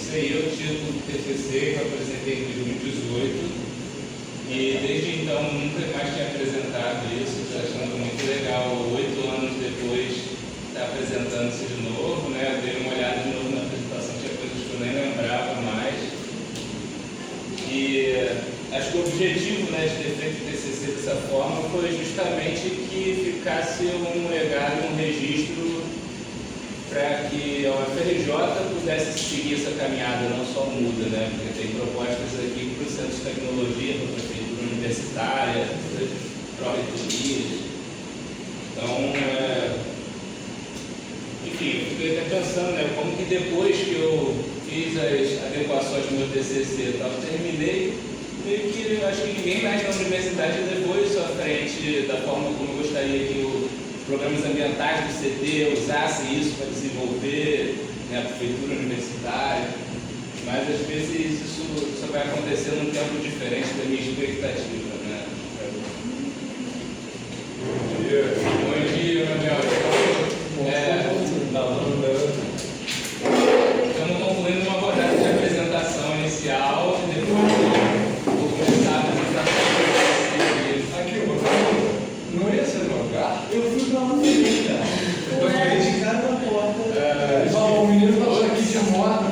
Esse aí é o título do TCC que eu apresentei em 2018 e desde então nunca mais tinha apresentado isso, estou achando muito legal, 8 anos depois está apresentando-se de novo, né? Eu dei uma olhada de novo na apresentação, tinha coisas que eu nem lembrava mais. E acho que o objetivo, né, de ter feito o TCC dessa forma foi justamente que ficasse um legado, um registro para que a UFRJ pudesse seguir essa caminhada, não só muda, né? Porque tem propostas aqui para o Centro de Tecnologia, para a Prefeitura Universitária, para pró-reitorias. Então, enfim, eu fiquei até pensando, né, como que depois que eu fiz as adequações do meu TCC, eu terminei, meio que eu acho que ninguém mais na universidade levou isso à frente da forma como eu gostaria que os programas ambientais do CT usassem isso para desenvolver, né, a prefeitura universitária, mas às vezes isso só vai acontecer num tempo diferente da minha expectativa, né? Bom dia, Manuel. Estamos concluindo uma rodada de apresentação inicial, depois vou começar a apresentação. Aqui, não ia ser no hangar? Eu fui pra uma família. Eu fiquei de cara na porta. O menino falou aqui de moto.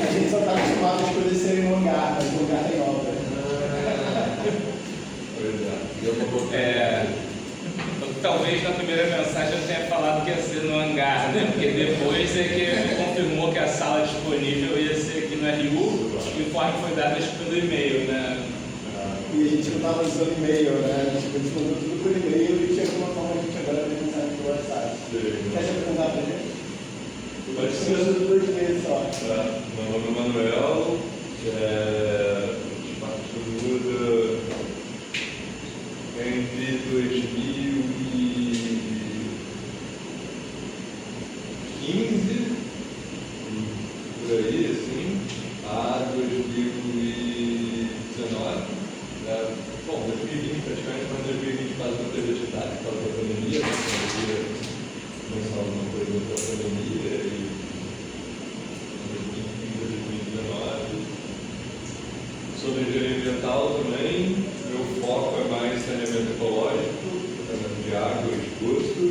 A gente só tá acostumado a escolher ser em um hangar, mas o hangar tem obra. Talvez na primeira mensagem eu tenha falado que ia ser no hangar, né? Porque depois é que confirmou que a sala disponível ia ser aqui no RU. O informe foi dado acho que pelo e-mail, né? E a gente não estava usando e-mail, né? A gente mandou tudo por e-mail e tinha alguma forma a gente agora ter mensagem pelo WhatsApp. Quer se apresentar pra gente? Pode Você ser. usa 2 meses só. Meu nome é Manuel, muda entre 2015, por aí, assim, a 2019. Bom, 2020 praticamente, mas 2020 quase não teve atividade por causa da pandemia, não podia começar alguma coisa da pandemia, e 2019. Sobre engenharia ambiental também, meu foco é mais saneamento ecológico, tratamento de água e esgoto.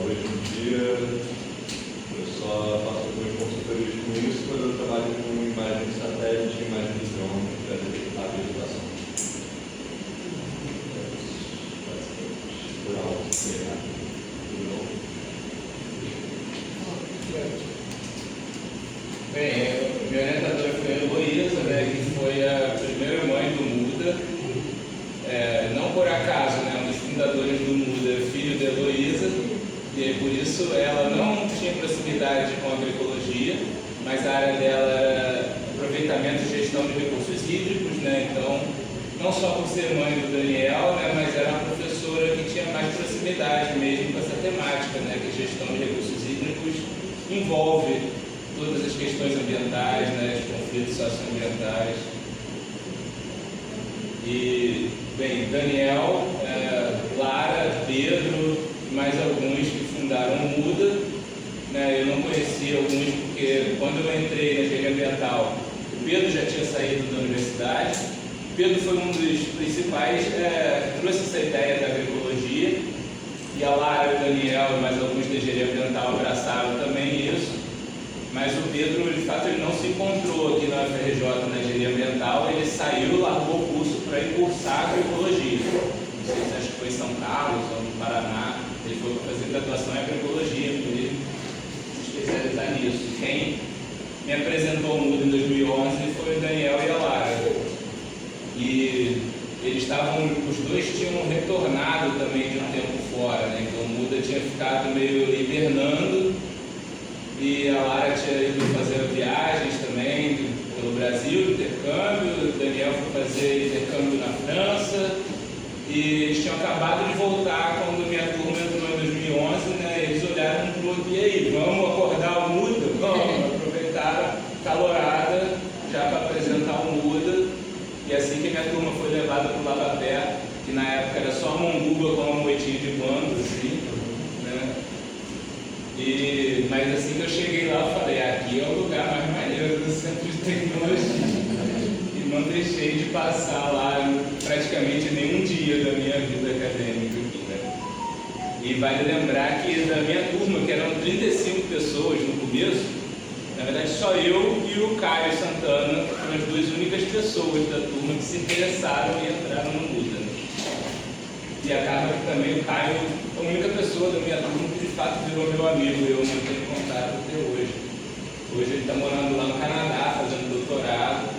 Hoje em dia eu só faço algumas consultorias com isso, mas eu trabalho com imagem de satélite e imagem de drone para detectar a vegetação. Bem, minha orientadora foi a Heloísa, né, que foi a primeira mãe do Muda. Não por acaso, né, um dos fundadores do Muda é filho da Heloísa, e por isso ela não tinha proximidade com a agroecologia, mas a área dela era aproveitamento e gestão de recursos hídricos, né, então, não só por ser mãe do Daniel, né, mas era uma professora que tinha mais proximidade mesmo com essa temática, né, que gestão de recursos hídricos envolve todas as questões ambientais, né, os conflitos socioambientais. E, bem, Daniel, Lara, Pedro e mais alguns que fundaram o Muda, né, eu não conhecia alguns porque quando eu entrei na engenharia ambiental, o Pedro já tinha saído da universidade. O Pedro foi um dos principais que trouxe essa ideia da agroecologia, e a Lara, o Daniel e mais alguns da engenharia ambiental abraçaram também isso. Mas o Pedro, de fato, ele não se encontrou aqui na UFRJ, na engenharia ambiental, ele saiu, largou o curso para ir cursar agroecologia. Não sei se acho que foi em São Carlos ou no Paraná, ele foi para fazer graduação em agroecologia, para ele se especializar nisso. Quem me apresentou o Muda em 2011 foi o Daniel e a Lara. E eles estavam, os dois tinham retornado também de um tempo fora, né? Então o Muda tinha ficado meio hibernando, e a Lara tinha ido fazer viagens também pelo Brasil, intercâmbio, o Daniel foi fazer intercâmbio na França, e eles tinham acabado de voltar quando minha turma entrou em 2011, né? Eles olharam para o outro, e aí, vamos acordar o Muda? Vamos, aproveitaram calorada já para apresentar o Muda, e assim que minha turma foi levada para o Lava Pé, que na época era só Monguba com uma moitinha de bando, assim, né? E Mas assim que eu cheguei lá, eu falei, aqui é o lugar mais maneiro do centro de tecnologia. E não deixei de passar lá praticamente nenhum dia da minha vida acadêmica aqui, né? E vale lembrar que da minha turma, que eram 35 pessoas no começo, na verdade só eu e o Caio Santana foram as duas únicas pessoas da turma que se interessaram e entraram no Muda. E acaba que também o Caio foi a única pessoa da minha turma que de fato virou meu amigo e eu mantenho contato até hoje. Hoje ele está morando lá no Canadá, fazendo doutorado,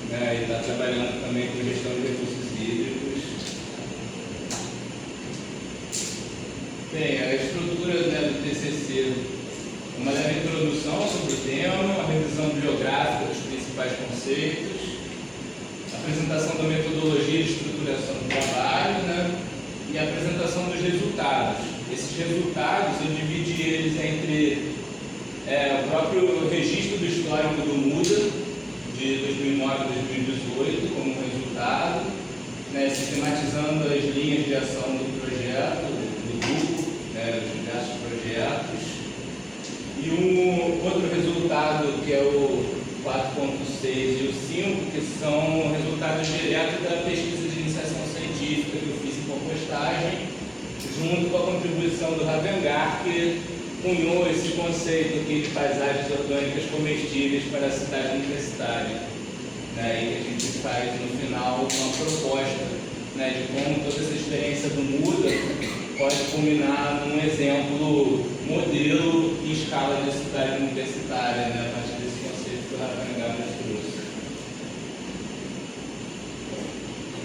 né, e está trabalhando também com gestão de recursos hídricos. Bem, a estrutura, né, do TCC, uma leve introdução sobre o tema, a revisão bibliográfica dos principais conceitos, a apresentação da metodologia de estruturação do trabalho, né, e a apresentação dos resultados. Esses resultados eu dividi eles entre o próprio registro do histórico do Muda, de 2009 a 2018, como resultado, né, sistematizando as linhas de ação do projeto, do grupo, né, os diversos projetos. E um outro resultado, que é o 4.6 e o 5, que são resultados diretos da pesquisa de iniciação científica que eu fiz em compostagem, junto com a contribuição do Ravengar, que cunhou esse conceito aqui de paisagens orgânicas comestíveis para a cidade universitária, né, e que a gente faz no final uma proposta, né, de como toda essa experiência do Muda pode culminar num exemplo modelo em escala de cidade universitária, né, a partir desse conceito que o Ravengar nos trouxe.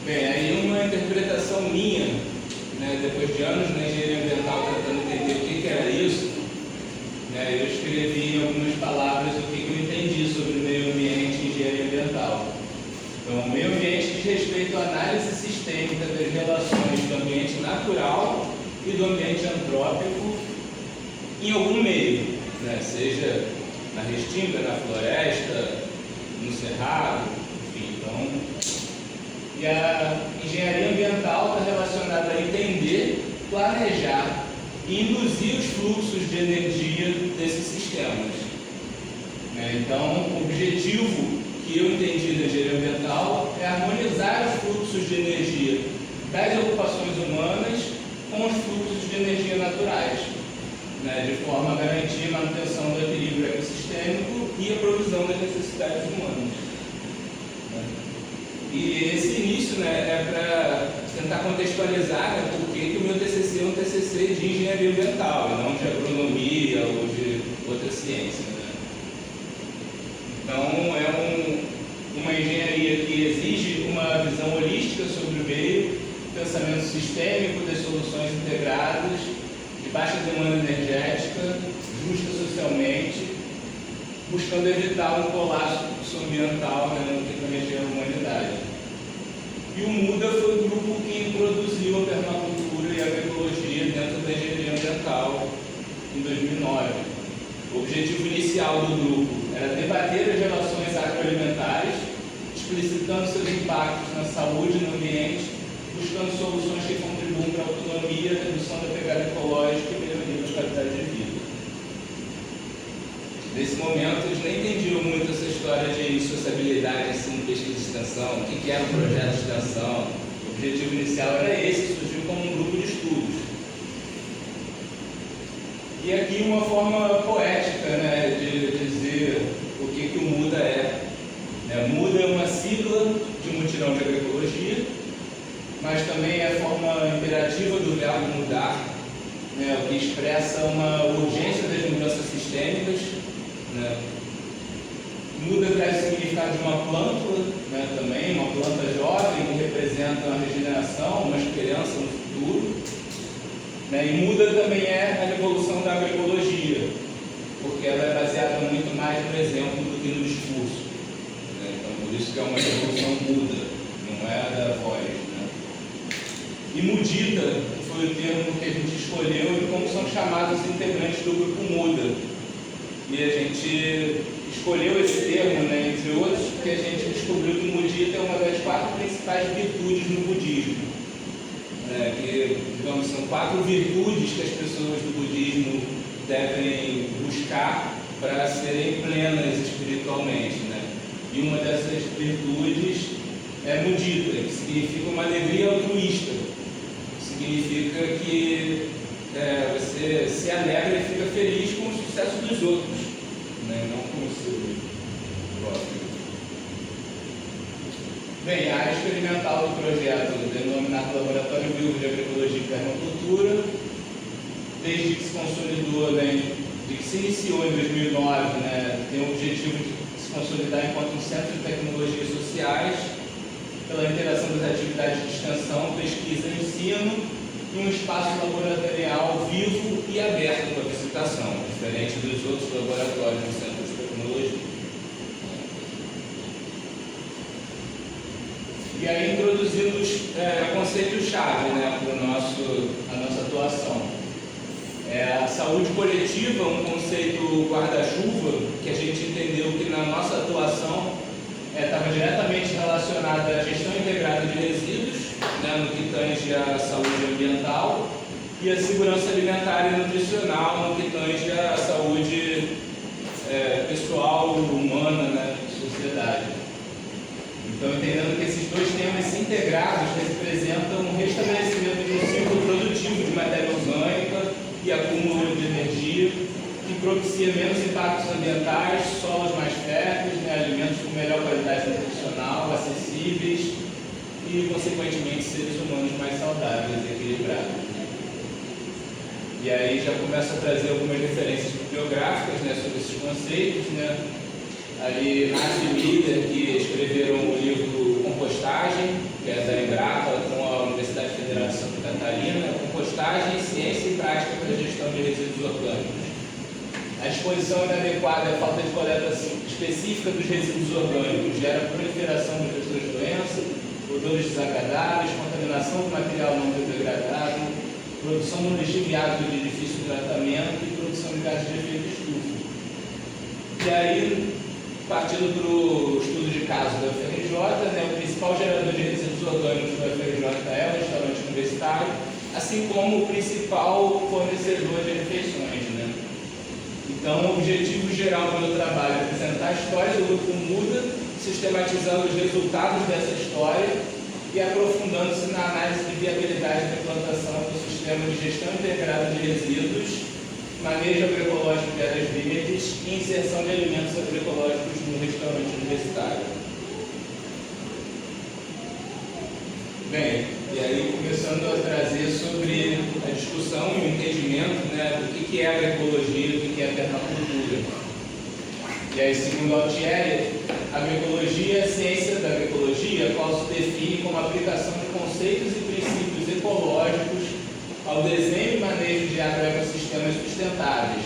Bem, aí uma interpretação minha, né, depois de anos na engenharia ambiental tentando entender o que era isso, né, eu escrevi em algumas palavras o que eu entendi sobre meio ambiente e engenharia ambiental. Então, o meio ambiente diz respeito à análise sistêmica das relações do ambiente natural e do ambiente antrópico em algum meio, né, seja na restinga, na floresta, no cerrado, enfim. Então, e a engenharia ambiental está relacionada a entender, planejar e induzir os fluxos de energia desses sistemas. Então, o objetivo que eu entendi da engenharia ambiental é harmonizar os fluxos de energia das ocupações humanas com os fluxos de energia naturais, né, de forma a garantir a manutenção do equilíbrio ecossistêmico e a provisão das necessidades humanas. E esse início, né, é para tentar contextualizar, né, por que o meu TCC é um TCC de engenharia ambiental e não de agronomia ou de outra ciência. Né? Então, é uma engenharia que exige uma visão holística sobre o meio, pensamento sistêmico das soluções integradas, de baixa demanda energética, justa socialmente, buscando evitar um colapso ambiental, né, no que tange a humanidade. E o Muda foi o grupo que introduziu a permacultura e a agroecologia dentro da engenharia ambiental em 2009. O objetivo inicial do grupo era debater as relações agroalimentares, explicitando seus impactos na saúde e no ambiente, buscando soluções que contribuam para a autonomia, a redução da pegada ecológica e melhoria da qualidade de vida. Nesse momento, eles nem entendiam muito essa história de sociabilidade, assim, pesquisa de extensão, o que era um projeto de extensão. O objetivo inicial era esse, surgiu como um grupo de estudos. E aqui uma forma poética, né, de dizer o que o Muda é. Muda é uma sigla de mutirão de agroecologia, mas também é a forma imperativa do verbo mudar, né, o que expressa uma urgência das mudanças sistêmicas. Né? Muda traz o significado de uma plântula, né, também, uma planta jovem que representa uma regeneração, uma esperança no futuro. Né? E Muda também é a revolução da agroecologia, porque ela é baseada muito mais no exemplo do que no discurso. Né? Então, por isso que é uma revolução muda, não é a da voz. Né? E Mudita foi o termo que a gente escolheu e como são chamados os integrantes do grupo Muda. E a gente escolheu esse termo, né, entre outros, porque a gente descobriu que Mudita é uma das 4 principais virtudes no budismo. Que, digamos, são 4 virtudes que as pessoas do budismo devem buscar para serem plenas espiritualmente, né? E uma dessas virtudes é mudita, que significa uma alegria altruísta. Significa que você se alegra e fica feliz com o sucesso dos outros, né? Não com o seu próprio. Bem, a área experimental do projeto, denominado Laboratório Vivo de Agroecologia e Permacultura, desde que se consolidou, né, de que se iniciou em 2009, né, tem o objetivo de se consolidar enquanto um centro de tecnologias sociais, pela interação das atividades de extensão, pesquisa e ensino, e um espaço laboratorial vivo e aberto para visitação, diferente dos outros laboratórios do Centro de Tecnologia. E aí introduzindo os conceitos-chave, né, para a nossa atuação. A saúde coletiva, um conceito guarda-chuva, que a gente entendeu que na nossa atuação estava diretamente relacionada à gestão integrada de resíduos, né, no que tange à saúde ambiental, e à segurança alimentar e nutricional, no que tange à saúde pessoal, humana, né, de sociedade. Então, entendendo que esses dois temas integrados representam um restabelecimento de um ciclo produtivo de matéria orgânica e acúmulo de energia, que propicia menos impactos ambientais, solos mais férteis, né, alimentos com melhor qualidade nutricional, acessíveis e, consequentemente, seres humanos mais saudáveis e equilibrados. E aí já começo a trazer algumas referências bibliográficas, né, sobre esses conceitos, né? Ali Nath e Miller, que escreveram o livro Compostagem, que é da Embrapa, com a Universidade Federal de Santa Catarina, Compostagem, Ciência e Prática para a Gestão de Resíduos Orgânicos. A exposição inadequada e a falta de coleta específica dos resíduos orgânicos gera proliferação de outras doenças, odores desagradáveis, contaminação do material não biodegradável, produção de lixiviado de difícil tratamento e produção de gases de efeito estufa. E aí, partindo para o estudo de caso da UFRJ, né, o principal gerador de resíduos orgânicos da UFRJ é o restaurante universitário, assim como o principal fornecedor de refeições, né? Então, o objetivo geral do meu trabalho é apresentar a história do grupo Muda, sistematizando os resultados dessa história e aprofundando-se na análise de viabilidade da implantação do sistema de gestão integrada de resíduos, manejo agroecológico de áreas verdes e inserção de alimentos agroecológicos no restaurante universitário. Bem, e aí começando a trazer sobre a discussão e o entendimento, né, do que é agroecologia e do que é permacultura. E aí, segundo Altieri, a agroecologia é a ciência da agroecologia, a qual se define como a aplicação de conceitos e princípios ecológicos ao desenho e manejo de agroecossistemas sustentáveis,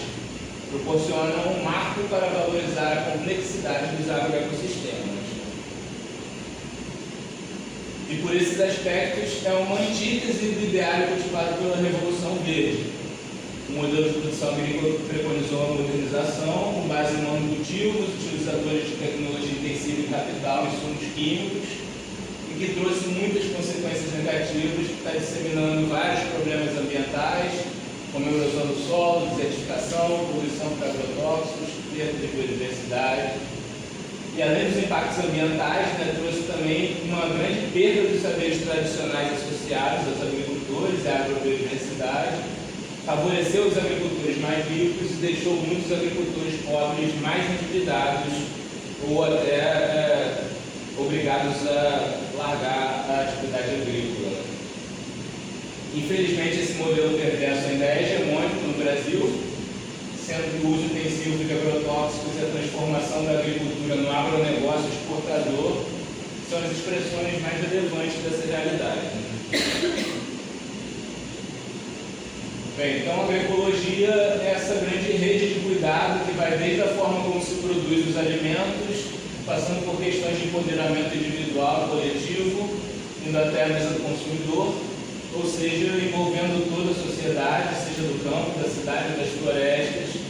proporcionam um marco para valorizar a complexidade dos agroecossistemas. E por esses aspectos é uma antítese do ideário cultivado pela Revolução Verde. O modelo de produção agrícola preconizou a modernização com base em monocultivos, utilizadores de tecnologia intensiva em capital e insumos químicos, que trouxe muitas consequências negativas, que está disseminando vários problemas ambientais, como erosão do solo, desertificação, poluição por agrotóxicos, perda de biodiversidade. E além dos impactos ambientais, né, trouxe também uma grande perda dos saberes tradicionais associados aos agricultores e à agrobiodiversidade, favoreceu os agricultores mais ricos e deixou muitos agricultores pobres mais endividados ou até obrigados a largar a atividade agrícola. Infelizmente, esse modelo perverso ainda é hegemônico no Brasil, sendo que o uso intensivo de agrotóxicos e a transformação da agricultura no agronegócio exportador são as expressões mais relevantes dessa realidade. Bem, então a agroecologia é essa grande rede de cuidado que vai desde a forma como se produz os alimentos, passando por questões de empoderamento individual, coletivo, indo até a mesa do consumidor, ou seja, envolvendo toda a sociedade, seja do campo, da cidade, das florestas,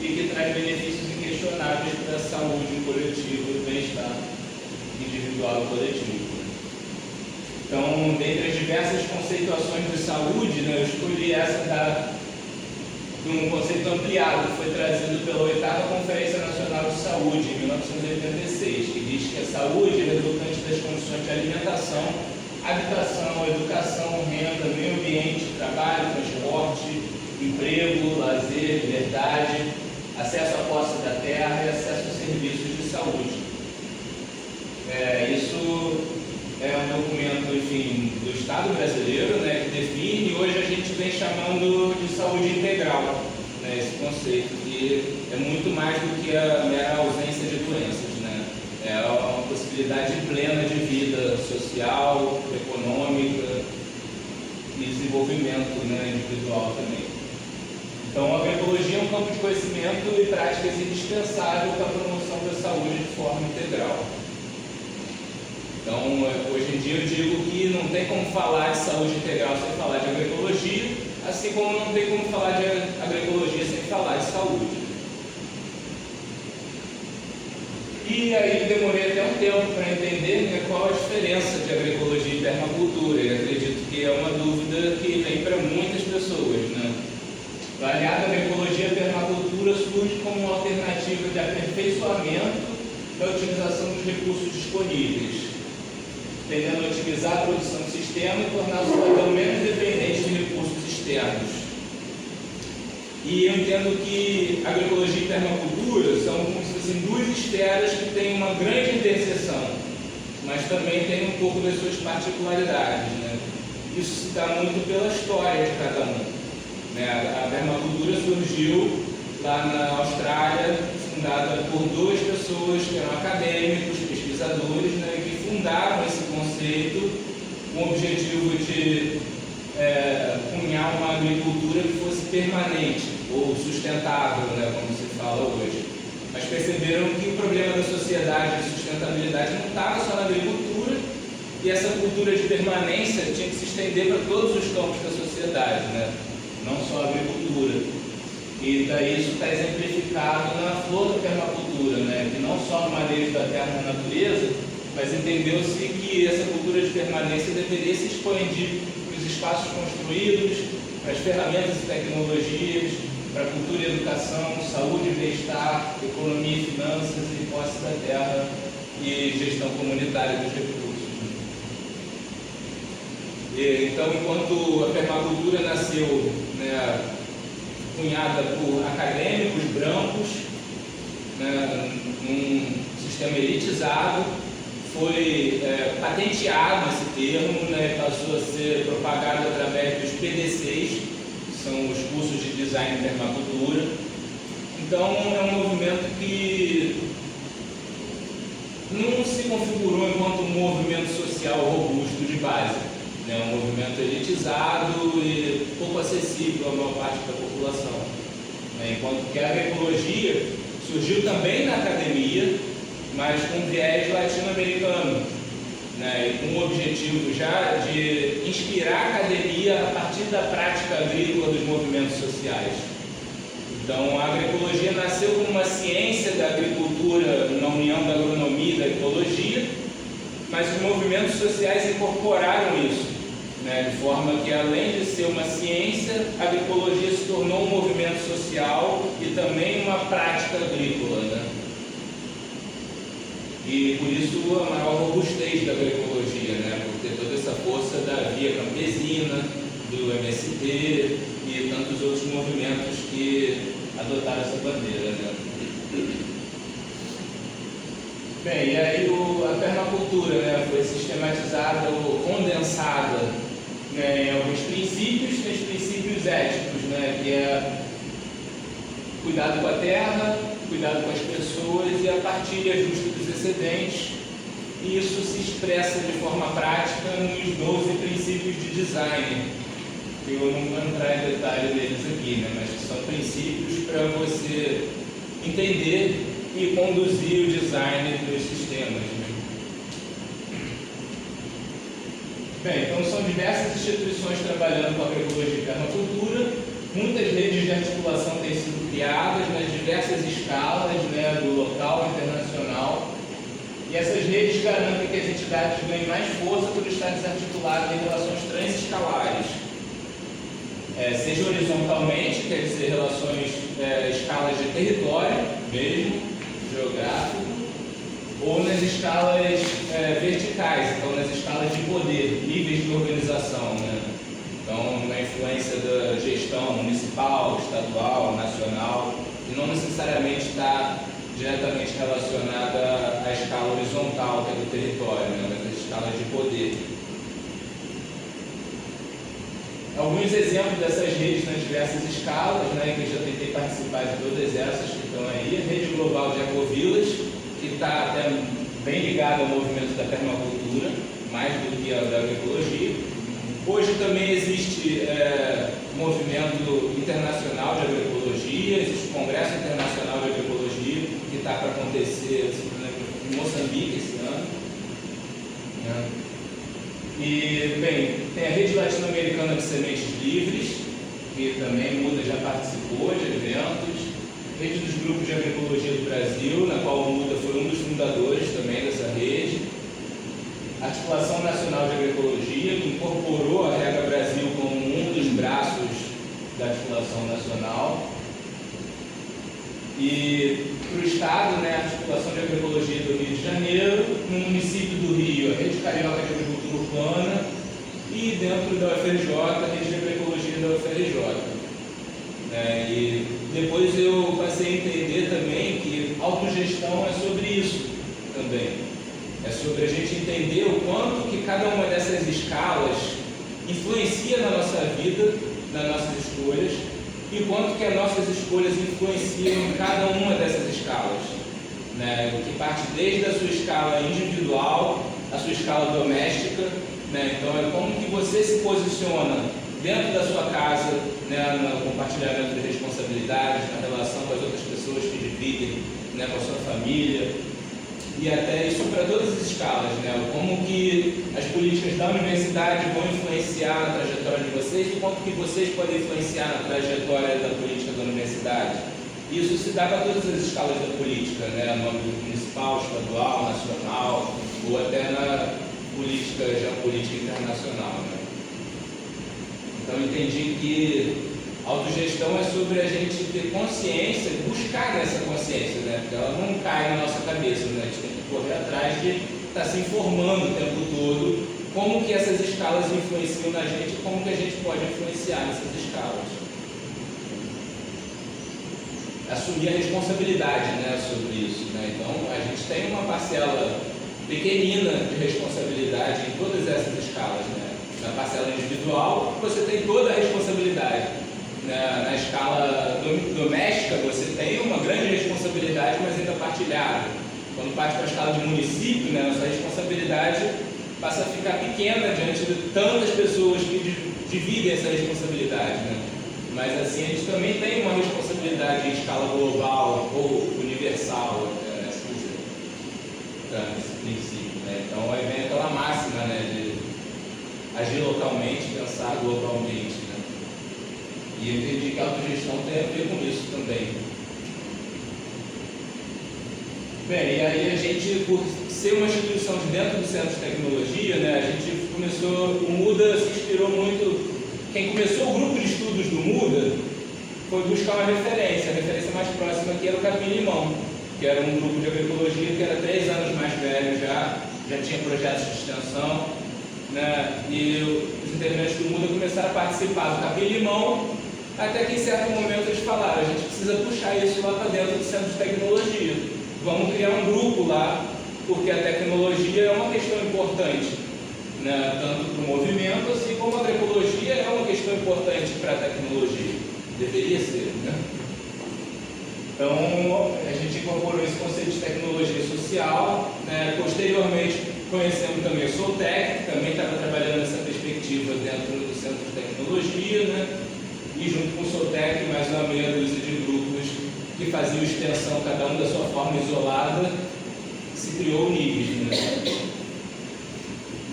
e que traz benefícios inquestionáveis para a saúde coletiva e bem-estar individual e coletivo. Então, dentre as diversas conceituações de saúde, né, eu escolhi essa da de um conceito ampliado que foi trazido pela 8ª Conferência Nacional de Saúde, em 1986, que diz que a saúde é resultante das condições de alimentação, habitação, educação, renda, meio ambiente, trabalho, transporte, emprego, lazer, liberdade, acesso à posse da terra e acesso a serviços de saúde. Isso é um documento, enfim, do Estado brasileiro, né, que define, e hoje a gente vem chamando de saúde integral, né, esse conceito, que é muito mais do que a mera ausência de doenças, né? É uma possibilidade plena de vida social, econômica e desenvolvimento, né, individual também. Então, a agroecologia é um campo de conhecimento e práticas indispensável para a promoção da saúde de forma integral. Então, hoje em dia eu digo que não tem como falar de saúde integral sem falar de agroecologia, assim como não tem como falar de agroecologia sem falar de saúde. E aí demorei até um tempo para entender, né, qual a diferença de agroecologia e permacultura. Eu acredito que é uma dúvida que vem para muitas pessoas, né? Aliado, a agroecologia e a permacultura surge como uma alternativa de aperfeiçoamento da utilização dos recursos disponíveis, tendendo a otimizar a produção do sistema e tornar o cidadão menos dependente de recursos externos. E eu entendo que agroecologia e permacultura são, como se fossem, duas esferas que têm uma grande interseção, mas também têm um pouco das suas particularidades, né? Isso se dá muito pela história de cada um, né? A permacultura surgiu lá na Austrália, fundada por duas pessoas que eram acadêmicos, pesquisadores, né, que fundaram esse conceito com o objetivo de cunhar uma agricultura que fosse permanente ou sustentável, né, como se fala hoje. Mas perceberam que o problema da sociedade de sustentabilidade não estava só na agricultura, e essa cultura de permanência tinha que se estender para todos os campos da sociedade, né, não só a agricultura. E daí isso está exemplificado na flor da permacultura, né, que não só no manejo da terra na natureza, mas entendeu-se que essa cultura de permanência deveria se expandir para os espaços construídos, para as ferramentas e tecnologias, para a cultura e educação, saúde e bem-estar, economia e finanças e posse da terra e gestão comunitária dos recursos. Então, enquanto a permacultura nasceu, né, cunhada por acadêmicos brancos, né, num sistema elitizado, foi patenteado esse termo, né, passou a ser propagado através dos PDCs, que são os cursos de design e permacultura. Então, é um movimento que não se configurou enquanto um movimento social robusto de base, né, um movimento elitizado e pouco acessível à maior parte da população, né, enquanto que a agroecologia surgiu também na academia, mas com viés latino-americano, né, com o objetivo já de inspirar a academia a partir da prática agrícola dos movimentos sociais. Então, a agroecologia nasceu como uma ciência da agricultura na união da agronomia e da ecologia, mas os movimentos sociais incorporaram isso, né, de forma que, além de ser uma ciência, a agroecologia se tornou um movimento social e também uma prática agrícola, né? E por isso a maior robustez da agroecologia, né, por ter toda essa força da via campesina, do MST e tantos outros movimentos que adotaram essa bandeira, né? Bem, e aí a permacultura, né, foi sistematizada ou condensada, né, em alguns princípios, tem os princípios éticos, né, que é cuidado com a terra, cuidado com as pessoas e a partilha justa dos excedentes. E isso se expressa de forma prática nos 12 princípios de design, que eu não vou entrar em detalhe deles aqui, né, mas que são princípios para você entender e conduzir o design dos sistemas, né? Bem, então são diversas instituições trabalhando com agroecologia e permacultura, muitas redes de articulação têm sido criadas nas diversas escalas, né, do local, internacional, e essas redes garantem que as entidades ganhem mais força por estar desarticuladas em relações transescalares, seja horizontalmente, quer dizer, estabelecer relações, escalas de território mesmo, geográfico, ou nas escalas verticais, então nas escalas de poder, níveis de organização, né? Então, na influência da gestão municipal, estadual, nacional, e não necessariamente está diretamente relacionada à escala horizontal, que é do território, né? Mas às escalas de poder. Alguns exemplos dessas redes nas diversas escalas, né, que eu já tentei participar de todas essas que estão aí. A rede global de ecovilas, que está até bem ligada ao movimento da permacultura, mais do que a da agroecologia. Hoje também existe movimento internacional de agroecologia, existe o Congresso Internacional de Agroecologia, que está para acontecer em Moçambique esse ano. Né? E, bem, tem a Rede Latino-Americana de Sementes Livres, que também Muda já participou de eventos. Rede dos Grupos de Agroecologia do Brasil, na qual o Muda foi um dos fundadores também dessa rede. Articulação Nacional de Agroecologia, que incorporou a Rega Brasil como um dos braços da articulação nacional. E para o Estado, né, a Articulação de Agroecologia do Rio de Janeiro, no município do Rio, a Rede Carioca de Agricultura Urbana, e dentro da UFRJ, a Rede de Agroecologia da UFRJ. E depois eu passei a entender também que autogestão é sobre isso também. É sobre a gente entender o quanto que cada uma dessas escalas influencia na nossa vida, nas nossas escolhas, e o quanto que as nossas escolhas influenciam em cada uma dessas escalas, né? Que parte desde a sua escala individual, a sua escala doméstica, né? Então é como que você se posiciona dentro da sua casa, né? No compartilhamento de responsabilidades, na relação com as outras pessoas que dividem, né? Com a sua família. E até isso para todas as escalas, né? Como que as políticas da universidade vão influenciar na trajetória de vocês e como que vocês podem influenciar na trajetória da política da universidade. Isso se dá para todas as escalas da política, né? No âmbito municipal, estadual, nacional, ou até na política geopolítica internacional, né? Então entendi que autogestão é sobre a gente ter consciência, buscar essa consciência, né? Porque ela não cai na nossa cabeça, né? A gente tem que correr atrás de estar se informando o tempo todo como que essas escalas influenciam na gente e como que a gente pode influenciar nessas escalas. Assumir a responsabilidade, né, sobre isso, né? Então a gente tem uma parcela pequenina de responsabilidade em todas essas escalas, né? Na parcela individual você tem toda a responsabilidade. Na escala doméstica você tem uma grande responsabilidade, mas ainda partilhada. Quando parte para a escala de município, né, nossa responsabilidade passa a ficar pequena diante de tantas pessoas que dividem essa responsabilidade, né? Mas assim, a gente também tem uma responsabilidade em escala global ou universal, né, nesse princípio, né? Então aí vem aquela máxima, né, de agir localmente, pensar globalmente, né? E eu entendi que a autogestão tem a ver com isso também. Bem, e aí a gente, por ser uma instituição de dentro do Centro de Tecnologia, né, a gente começou, o Muda se inspirou muito, quem começou o grupo de estudos do Muda foi buscar uma referência, a referência mais próxima aqui era o Capim Limão, que era um grupo de agroecologia que era 3 anos mais velho já tinha projetos de extensão, né, e os integrantes do Muda começaram a participar do Capim Limão, até que em certo momento eles falaram, a gente precisa puxar isso lá para dentro do Centro de Tecnologia. Vamos criar um grupo lá, porque a tecnologia é uma questão importante, né? Tanto para o movimento, assim como a agroecologia é uma questão importante para a tecnologia. Deveria ser, né? Então, a gente incorporou esse conceito de tecnologia social, né? Posteriormente, conhecemos também o Soltec, que também estava trabalhando nessa perspectiva dentro do Centro de Tecnologia, né? E junto com o Soltec, mais uma meia dúzia de grupos que faziam extensão, cada um da sua forma isolada, se criou o NIBS, né?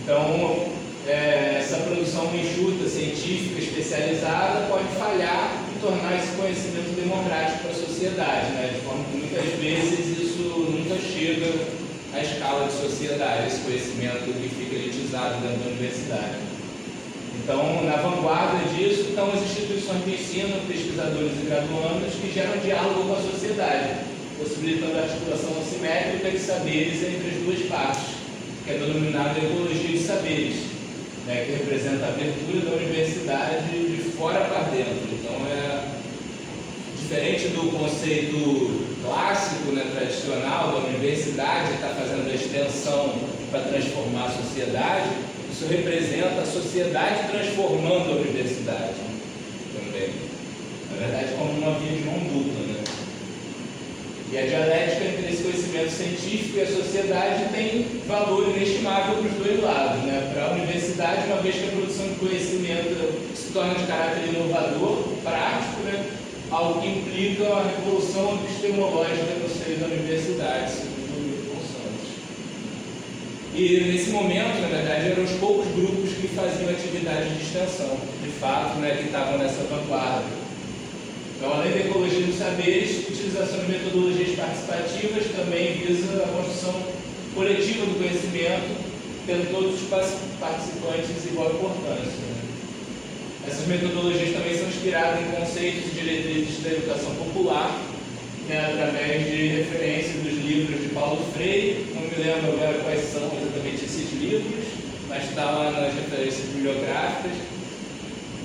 Então, essa produção enxuta, científica, especializada, pode falhar e tornar esse conhecimento democrático para a sociedade, né? De forma que muitas vezes isso nunca chega à escala de sociedade, esse conhecimento que fica elitizado dentro da universidade. Então, na vanguarda disso estão as instituições de ensino, pesquisadores e graduandos que geram diálogo com a sociedade, possibilitando a articulação assimétrica de saberes entre as duas partes, que é denominada ecologia de saberes, né, que representa a abertura da universidade de fora para dentro. Então, é diferente do conceito clássico, né, tradicional, da universidade está fazendo a extensão para transformar a sociedade. Isso representa a sociedade transformando a universidade também. Na verdade, como uma via de mão dupla, né? E a dialética entre esse conhecimento científico e a sociedade tem valor inestimável para os dois lados, né? Para a universidade, uma vez que a produção de conhecimento se torna de caráter inovador, prático, né? Algo que implica a revolução epistemológica no seio da universidade, segundo Milton Santos. E nesse momento, na verdade, eram os poucos grupos que faziam atividade de extensão, de fato, né, que estavam nessa vanguarda. Então, além da ecologia dos saberes, a utilização de metodologias participativas também visa a construção coletiva do conhecimento, tendo todos os participantes igual importância, né? Essas metodologias também são inspiradas em conceitos e diretrizes da educação popular, né, através de referências dos livros de Paulo Freire. Não me lembro agora quais são exatamente esses livros, mas está lá nas referências bibliográficas,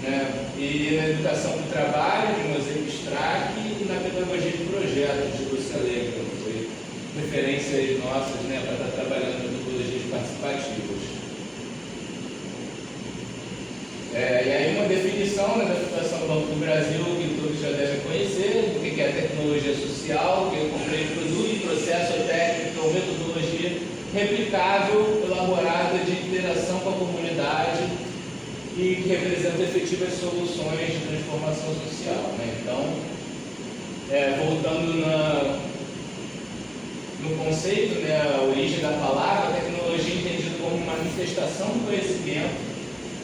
né, e na educação do trabalho, de Mosaic Strack, e na pedagogia de projetos, de Lúcia Alegre, que foi referências nossas, né, para estar trabalhando em metodologias participativas. E aí uma definição, né, da Fundação Banco do Brasil, que todos já devem conhecer, o que é tecnologia social, que é compreende produto, processo, técnica ou metodologia replicável, elaborada de interação com a comunidade e que representa efetivas soluções de transformação social, né? Então, voltando no conceito, né, a origem da palavra, a tecnologia é entendida como manifestação do conhecimento,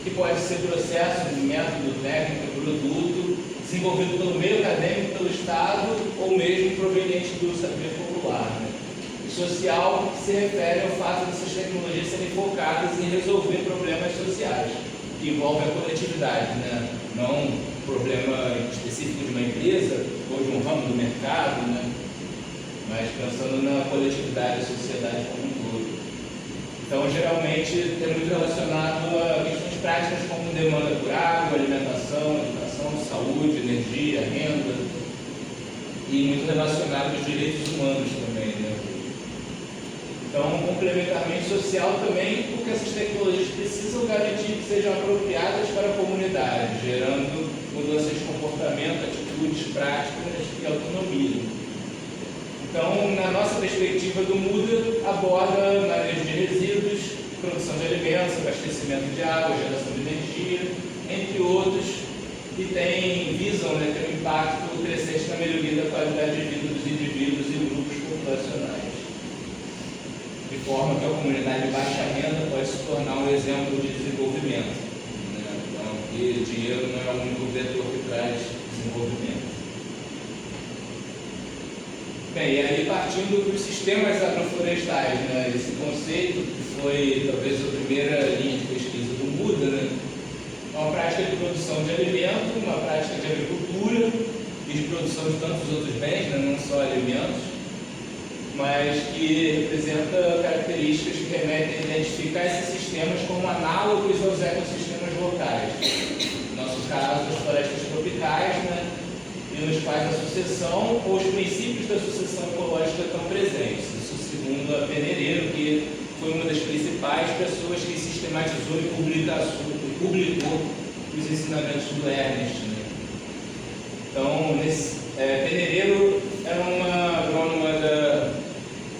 que pode ser processo, método, técnica, produto, desenvolvido pelo meio acadêmico, pelo Estado, ou mesmo proveniente do saber popular, né? E social se refere ao fato dessas tecnologias serem focadas em resolver problemas sociais, que envolvem a coletividade, né? Não um problema específico de uma empresa ou de um ramo do mercado, né? Mas pensando na coletividade, a sociedade como um todo. Então, geralmente, é muito relacionado a questões práticas como demanda por água, alimentação, educação, saúde, energia, renda, e muito relacionado aos direitos humanos também, né? Então, complementarmente social também, porque essas tecnologias precisam garantir que sejam apropriadas para a comunidade, gerando mudanças de comportamento, atitudes práticas e autonomia. Então, na nossa perspectiva do MUDA, aborda manejo de resíduos, produção de alimentos, abastecimento de água, geração de energia, entre outros, e visam, né, ter um impacto crescente na melhoria da qualidade de vida dos indivíduos e grupos populacionais, de forma que a comunidade de baixa renda pode se tornar um exemplo de desenvolvimento, né? Então, aqui, dinheiro não é o único vetor que traz desenvolvimento. Bem, e aí partindo dos sistemas agroflorestais, né, esse conceito que foi talvez a primeira linha de pesquisa do MUDA, né, é uma prática de produção de alimento, uma prática de agricultura e de produção de tantos outros bens, né, não só alimentos, mas que representa características que remetem a identificar esses sistemas como análogos aos ecossistemas locais. No nosso caso, as florestas tropicais, né, e nos quais a sucessão ou os princípios da sucessão ecológica estão presentes. Isso segundo a Penereiro, que foi uma das principais pessoas que sistematizou e publicou os ensinamentos do Ernest, né? Então, Penereiro era uma agrônoma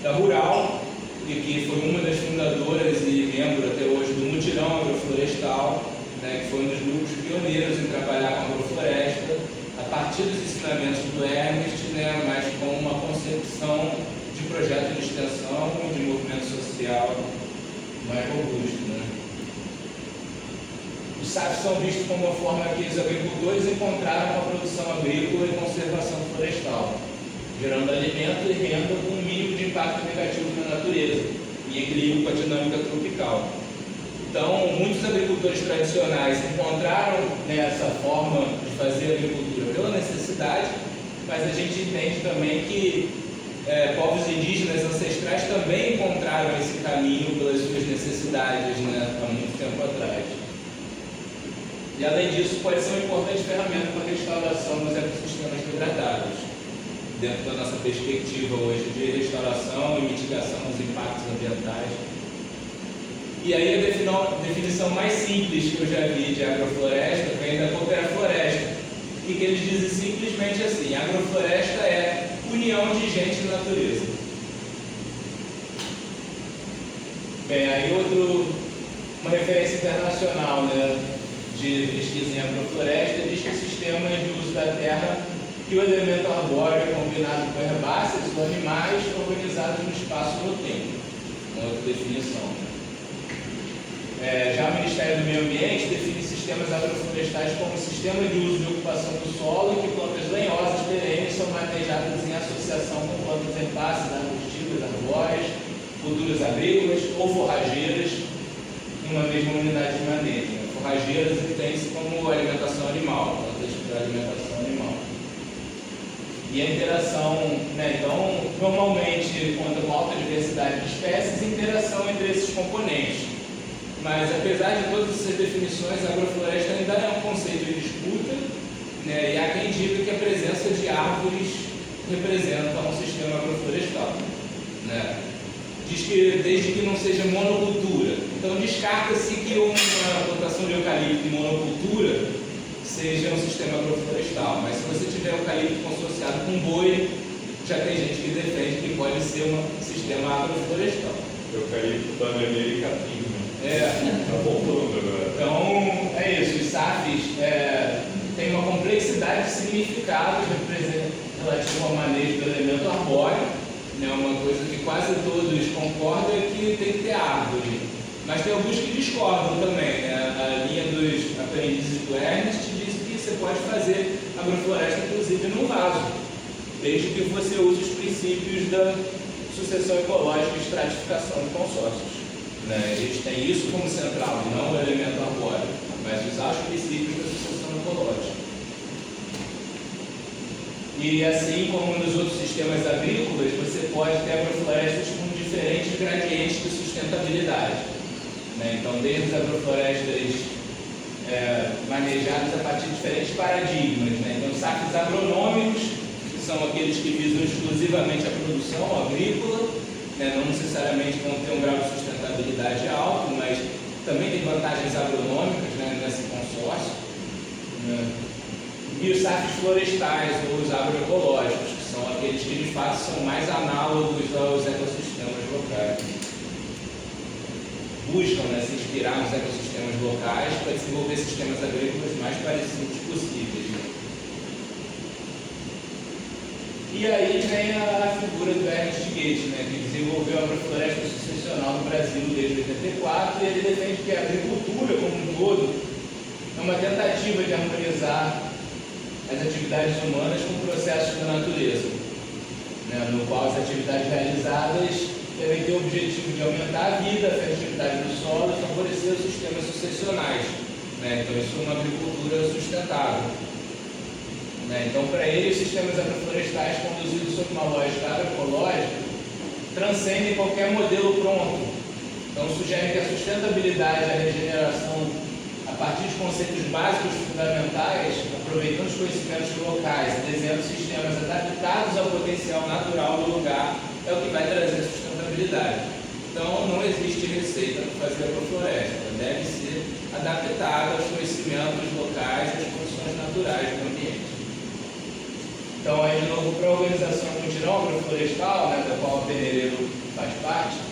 da Rural, e que foi uma das fundadoras e membro até hoje do Mutirão Agroflorestal, né, que foi um dos grupos pioneiros em trabalhar com a agrofloresta, a partir dos ensinamentos do Ernest, né, mas com uma concepção de projeto de extensão e de movimento social mais robusto, né? Os SAFs são vistos como uma forma que os agricultores encontraram com a produção agrícola e conservação florestal, gerando alimento e renda com um mínimo de impacto negativo na natureza, em equilíbrio com a dinâmica tropical. Então, muitos agricultores tradicionais encontraram, né, essa forma de fazer agricultura pela necessidade, mas a gente entende também que povos indígenas ancestrais também encontraram esse caminho pelas suas necessidades, né, há muito tempo atrás. E além disso, pode ser uma importante ferramenta para a restauração dos ecossistemas degradados, dentro da nossa perspectiva hoje de restauração e mitigação dos impactos ambientais. E aí a definição mais simples que eu já vi de agrofloresta vem da Coopera Floresta, e que eles dizem simplesmente assim: agrofloresta é união de gente e natureza. Bem, aí uma referência internacional, né, de pesquisa em agrofloresta diz que sistemas de uso da terra e o elemento arbóreo é combinado com herbáceas ou animais organizados no espaço e no tempo. Uma outra definição. Já o Ministério do Meio Ambiente define sistemas agroflorestais como sistema de uso de ocupação do solo em que plantas lenhosas perenes são manejadas em associação com plantas herbáceas, arbustivas, arbóreas, culturas agrícolas ou forrageiras em uma mesma unidade de manejo. Forrageiras entende-se como alimentação animal, plantas para alimentação animal. E a interação, né, então, normalmente, conta com alta diversidade de espécies e interação entre esses componentes. Mas, apesar de todas essas definições, a agrofloresta ainda é um conceito em disputa, né, e há quem diga que a presença de árvores representa um sistema agroflorestal, né? Diz que desde que não seja monocultura. Então, descarta-se que uma plantação de eucalipto em monocultura seja um sistema agroflorestal, mas se você tiver eucalipto consociado com boi, já tem gente que defende que pode ser um sistema agroflorestal. Eucalipto, bananeira e capim, né? Tá voltando agora. Então, é isso. Os SAFs têm uma complexidade de significados relativo ao manejo do elemento arbóreo, né? Uma coisa que quase todos concordam é que tem que ter árvore. Mas tem alguns que discordam também, né? A linha dos aprendizes do Ernest diz que você pode fazer agrofloresta, inclusive, num vaso, desde que você use os princípios da sucessão ecológica e estratificação de consórcios, né? Eles têm isso como central, e não o elemento arbóreo, mas usar os princípios da sucessão ecológica. E assim como nos outros sistemas agrícolas, você pode ter agroflorestas com diferentes gradientes de sustentabilidade, né? Então, desde as agroflorestas manejadas a partir de diferentes paradigmas, né? Então, SAFs agronômicos, que são aqueles que visam exclusivamente a produção agrícola, né? Não necessariamente vão ter um grau de sustentabilidade alto, mas também tem vantagens agronômicas, né, nesse consórcio, né? E os SAFs florestais, ou os agroecológicos, que são aqueles que de fato são mais análogos aos ecossistemas locais. Buscam, né, se inspirar nos ecossistemas locais para desenvolver sistemas agrícolas mais parecidos possíveis, né? E aí vem a figura do Ernest Gates, né, que desenvolveu a agrofloresta sucessional no Brasil desde 84, e ele defende que a agricultura como um todo é uma tentativa de harmonizar as atividades humanas com processos da natureza, né, no qual as atividades realizadas devem ter o objetivo de aumentar a vida, a fertilidade do solo e favorecer os sistemas sucessionais, né? Então isso é uma agricultura sustentável, né? Então, para ele, os sistemas agroflorestais conduzidos sob uma lógica agroecológica transcendem qualquer modelo pronto. Então sugerem que a sustentabilidade e a regeneração a partir de conceitos básicos fundamentais, aproveitando os conhecimentos locais, desenhando sistemas adaptados ao potencial natural do lugar, é o que vai trazer sustentabilidade. Então, não existe receita para fazer agrofloresta, deve ser adaptada aos conhecimentos locais e às condições naturais do ambiente. Então, aí, de novo, para a organização Mutirão Agroflorestal, né, da qual a Peneiro faz parte,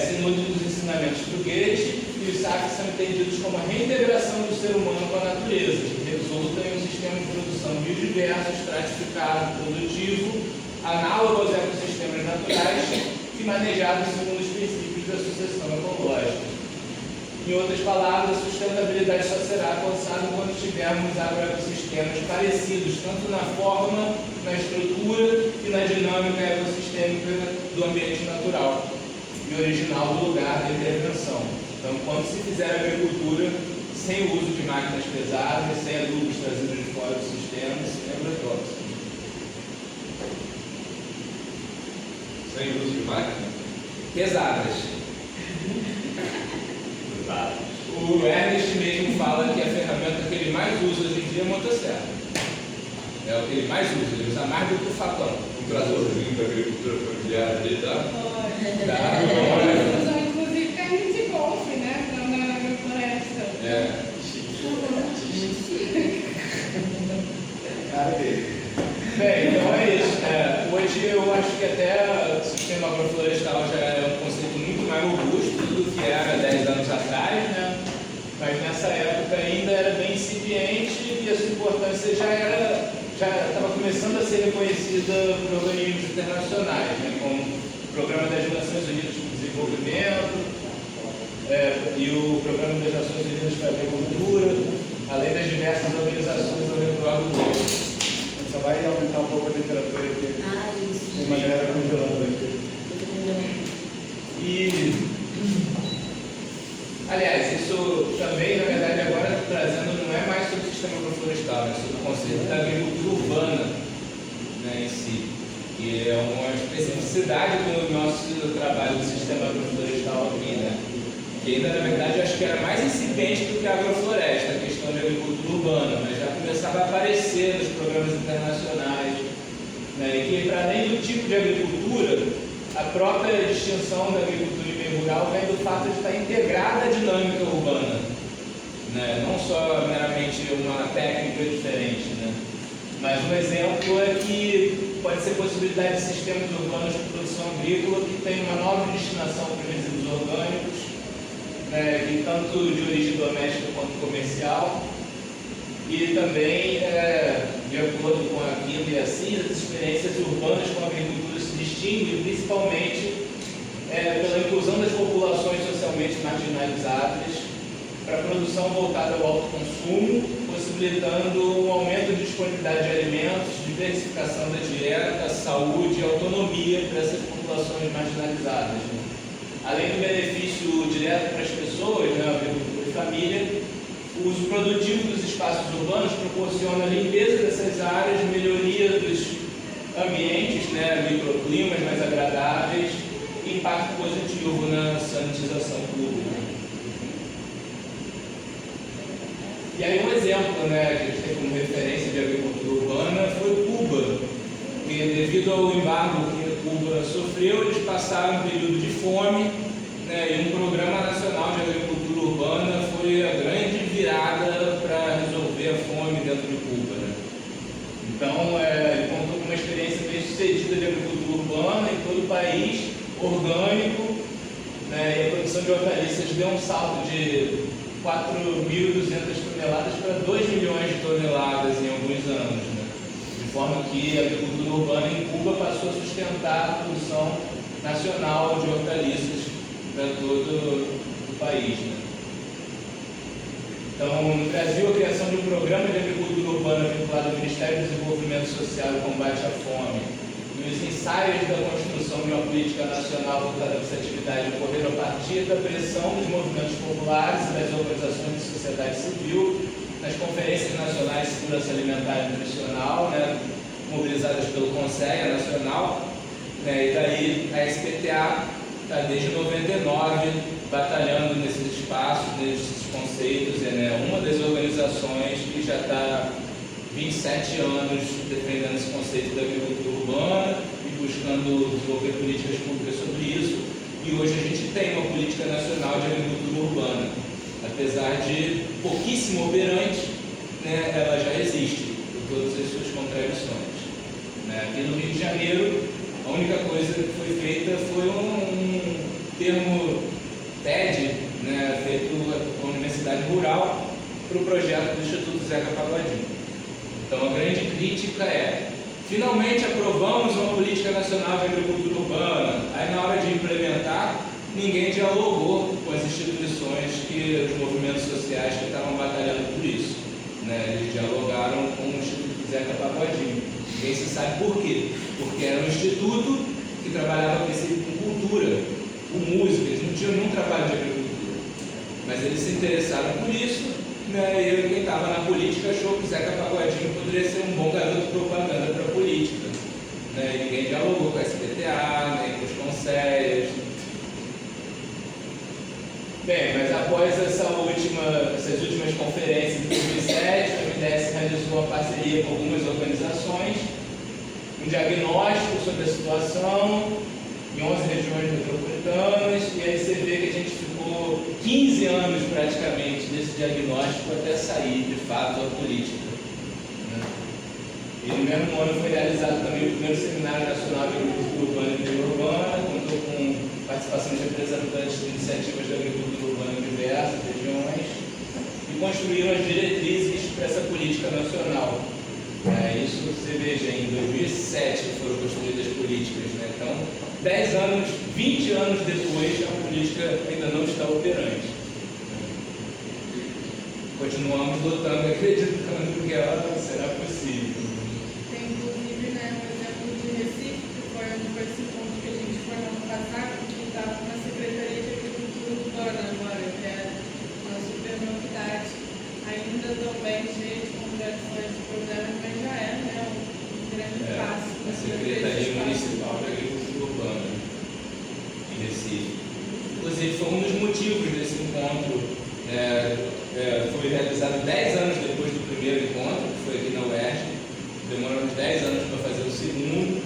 se nutre dos ensinamentos do Goethe, e os SAFs são entendidos como a reintegração do ser humano com a natureza, que resulta em um sistema de produção biodiverso, estratificado, produtivo, análogo aos ecossistemas naturais e manejado segundo os princípios da sucessão ecológica. Em outras palavras, a sustentabilidade só será alcançada quando tivermos agroecossistemas parecidos tanto na forma, na estrutura e na dinâmica ecossistêmica do ambiente natural. e original do lugar da intervenção. Então, quando se fizer agricultura sem o uso de máquinas pesadas, sem adubos trazidos de fora do sistema, sem agrotóxicos. Sem uso de máquina? Pesadas. Pesadas. O Ernest mesmo fala que a ferramenta que ele mais usa hoje em dia é a motosserra. É o que ele mais usa, ele usa mais do que o facão. Um tratorzinho da agricultura familiar ali, tá? Usam inclusive carne de golfe, né? Na agrofloresta. É. Bem, então é isso. Hoje eu acho que até o sistema agroflorestal já é um conceito muito mais robusto do que era 10 anos atrás, né? Mas nessa época ainda era bem incipiente e a sua importância já estava começando a ser reconhecida por organismos internacionais, né? Como o Programa das Nações Unidas para o Desenvolvimento e o Programa das Nações Unidas para a Agricultura, além das diversas organizações ao redor do mundo. Só vai aumentar um pouco a temperatura aqui. Isso. Tem uma galera congelando aqui. E, aliás, isso também, na verdade, agora trazendo não é mais sobre o sistema agroflorestal, é sobre o conceito da agricultura urbana, né, em si. E é uma especificidade do nosso trabalho do sistema agroflorestal aqui, né? Que ainda, na verdade, eu acho que era mais incipiente do que a agrofloresta, a questão da agricultura urbana, mas já começava a aparecer nos programas internacionais, né? E que, para além do tipo de agricultura, a própria distinção da agricultura e meio rural vem do fato de estar integrada à dinâmica urbana, né? Não só meramente uma técnica diferente, né? Mas um exemplo é que pode ser possibilidade de sistemas urbanos de produção agrícola que tem uma nova destinação para resíduos orgânicos, né, e tanto de origem doméstica quanto comercial, e também, de acordo com aquilo e assim, as experiências urbanas com a agricultura se distinguem principalmente pela inclusão das populações socialmente marginalizadas para a produção voltada ao alto consumo, possibilitando um aumento de disponibilidade de alimentos, diversificação da dieta, saúde e autonomia para essas populações marginalizadas, né? Além do benefício direto para as pessoas, né, agricultura e família, o uso produtivo dos espaços urbanos proporciona a limpeza dessas áreas, melhoria dos ambientes, né, microclimas mais agradáveis e impacto positivo na sanitização pública. E aí um exemplo, né, que a gente tem como referência de agricultura urbana foi Cuba, que devido ao embargo que Cuba sofreu, eles passaram um período de fome, né, e um programa nacional de agricultura urbana foi a grande virada para resolver a fome dentro de Cuba, né? Então, ele contou com uma experiência bem sucedida de agricultura urbana em todo o país, orgânico, né, e a produção de hortaliças deu um salto de 4.200 toneladas para 2 milhões de toneladas em alguns anos, né? De forma que a agricultura urbana em Cuba passou a sustentar a produção nacional de hortaliças para todo o país, né? Então, no Brasil, a criação de um programa de agricultura urbana vinculado ao Ministério do Desenvolvimento Social e Combate à Fome e os ensaios da construção de uma política nacional voltada para essa atividade ocorreram a partir da pressão dos movimentos populares e das organizações de sociedade civil nas conferências nacionais de segurança alimentar e nutricional, né, mobilizadas pelo Conselho Nacional, né, e daí a SPTA está desde 99 batalhando nesses espaços, nesses conceitos, né, uma das organizações que já está 27 anos defendendo esse conceito da agricultura urbana e buscando desenvolver políticas públicas sobre isso. E hoje a gente tem uma política nacional de agricultura urbana. Apesar de pouquíssimo operante, né, ela já existe, com todas as suas contradições, né? Aqui no Rio de Janeiro, a única coisa que foi feita foi um termo TED, né, feito com a Universidade Rural para o projeto do Instituto Zeca Pagodinho. Então a grande crítica é: finalmente aprovamos uma política nacional de agricultura urbana, aí na hora de implementar, ninguém dialogou com as instituições, os movimentos sociais que estavam batalhando por isso, né? Eles dialogaram com o Instituto Zeca Pagodinho. Ninguém se sabe por quê. Porque era um instituto que trabalhava com cultura, o músico, eles não tinham nenhum trabalho de agricultura. Mas eles se interessaram por isso, né? E quem estava na política achou que o Zeca Pagodinho poderia ser um bom garoto de propaganda para a política. Né? E ninguém dialogou com a SBTA, nem com os conselhos. Bem, mas após essas últimas conferências de 2007, a MDS realizou uma parceria com algumas organizações, um diagnóstico sobre a situação em 11 regiões metropolitanas, e aí você vê que a gente ficou 15 anos praticamente desse diagnóstico até sair, de fato, a política. Né? E no mesmo ano foi realizado também o primeiro Seminário Nacional de Agricultura Urbana e Periurbana, contou com participação de representantes de iniciativas de agricultura urbana em diversas regiões, e construíram as diretrizes para essa política nacional. Isso você veja, em 2007 foram construídas as políticas, né? Então, 10 anos, 20 anos depois, a política ainda não está operante. Continuamos lutando, acreditando que ela será possível. Tem inclusive, né, um exemplo de Recife, que foi onde foi esse ponto que a gente foi no ano passado, que estava na Secretaria de Agricultura Urbana agora, que é uma super novidade. Ainda também cheio de contradições e problemas, mas já é, né, um grande passo. A Secretaria Municipal de Agricultura Urbana em Recife. Inclusive, foi um dos motivos desse encontro. Foi realizado 10 anos depois do primeiro encontro, que foi aqui na UERJ. Demoramos 10 anos para fazer o segundo.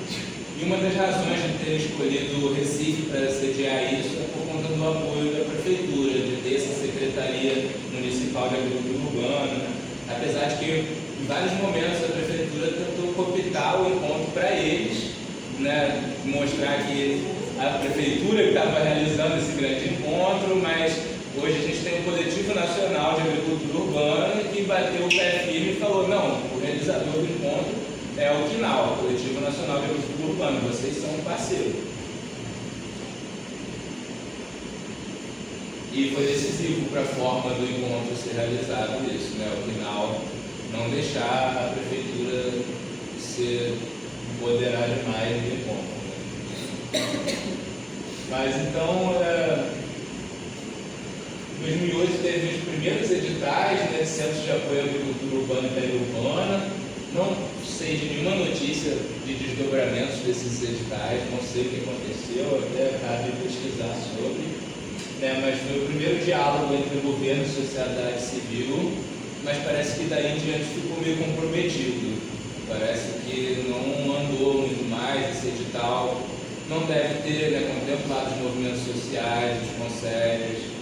E uma das razões de ter escolhido o Recife para sediar isso é por conta do apoio da Prefeitura, de ter essa Secretaria Municipal de Agricultura Urbana. Apesar de que, em vários momentos, a Prefeitura tentou cooptar o encontro para eles, né? Mostrar que a Prefeitura estava realizando esse grande encontro, mas hoje a gente tem um Coletivo Nacional de Agricultura Urbana que bateu o pé firme e falou: não, o realizador do encontro é o CNAU, o Coletivo Nacional de Agricultura Urbana, vocês são um parceiro. E foi decisivo para a forma do encontro ser realizado isso, né? O CNAU não deixar a Prefeitura se empoderar demais do encontro. Né? Mas então, em 2008 teve os primeiros editais, né, de Centros de Apoio à Agricultura Urbana e Periurbana. Não sei de nenhuma notícia de desdobramentos desses editais, não sei o que aconteceu, até acabei de pesquisar sobre. Mas foi o primeiro diálogo entre o governo e a sociedade civil, mas parece que daí em diante ficou meio comprometido. Parece que não andou muito mais esse edital, não deve ter, né, contemplado os movimentos sociais, os conselhos.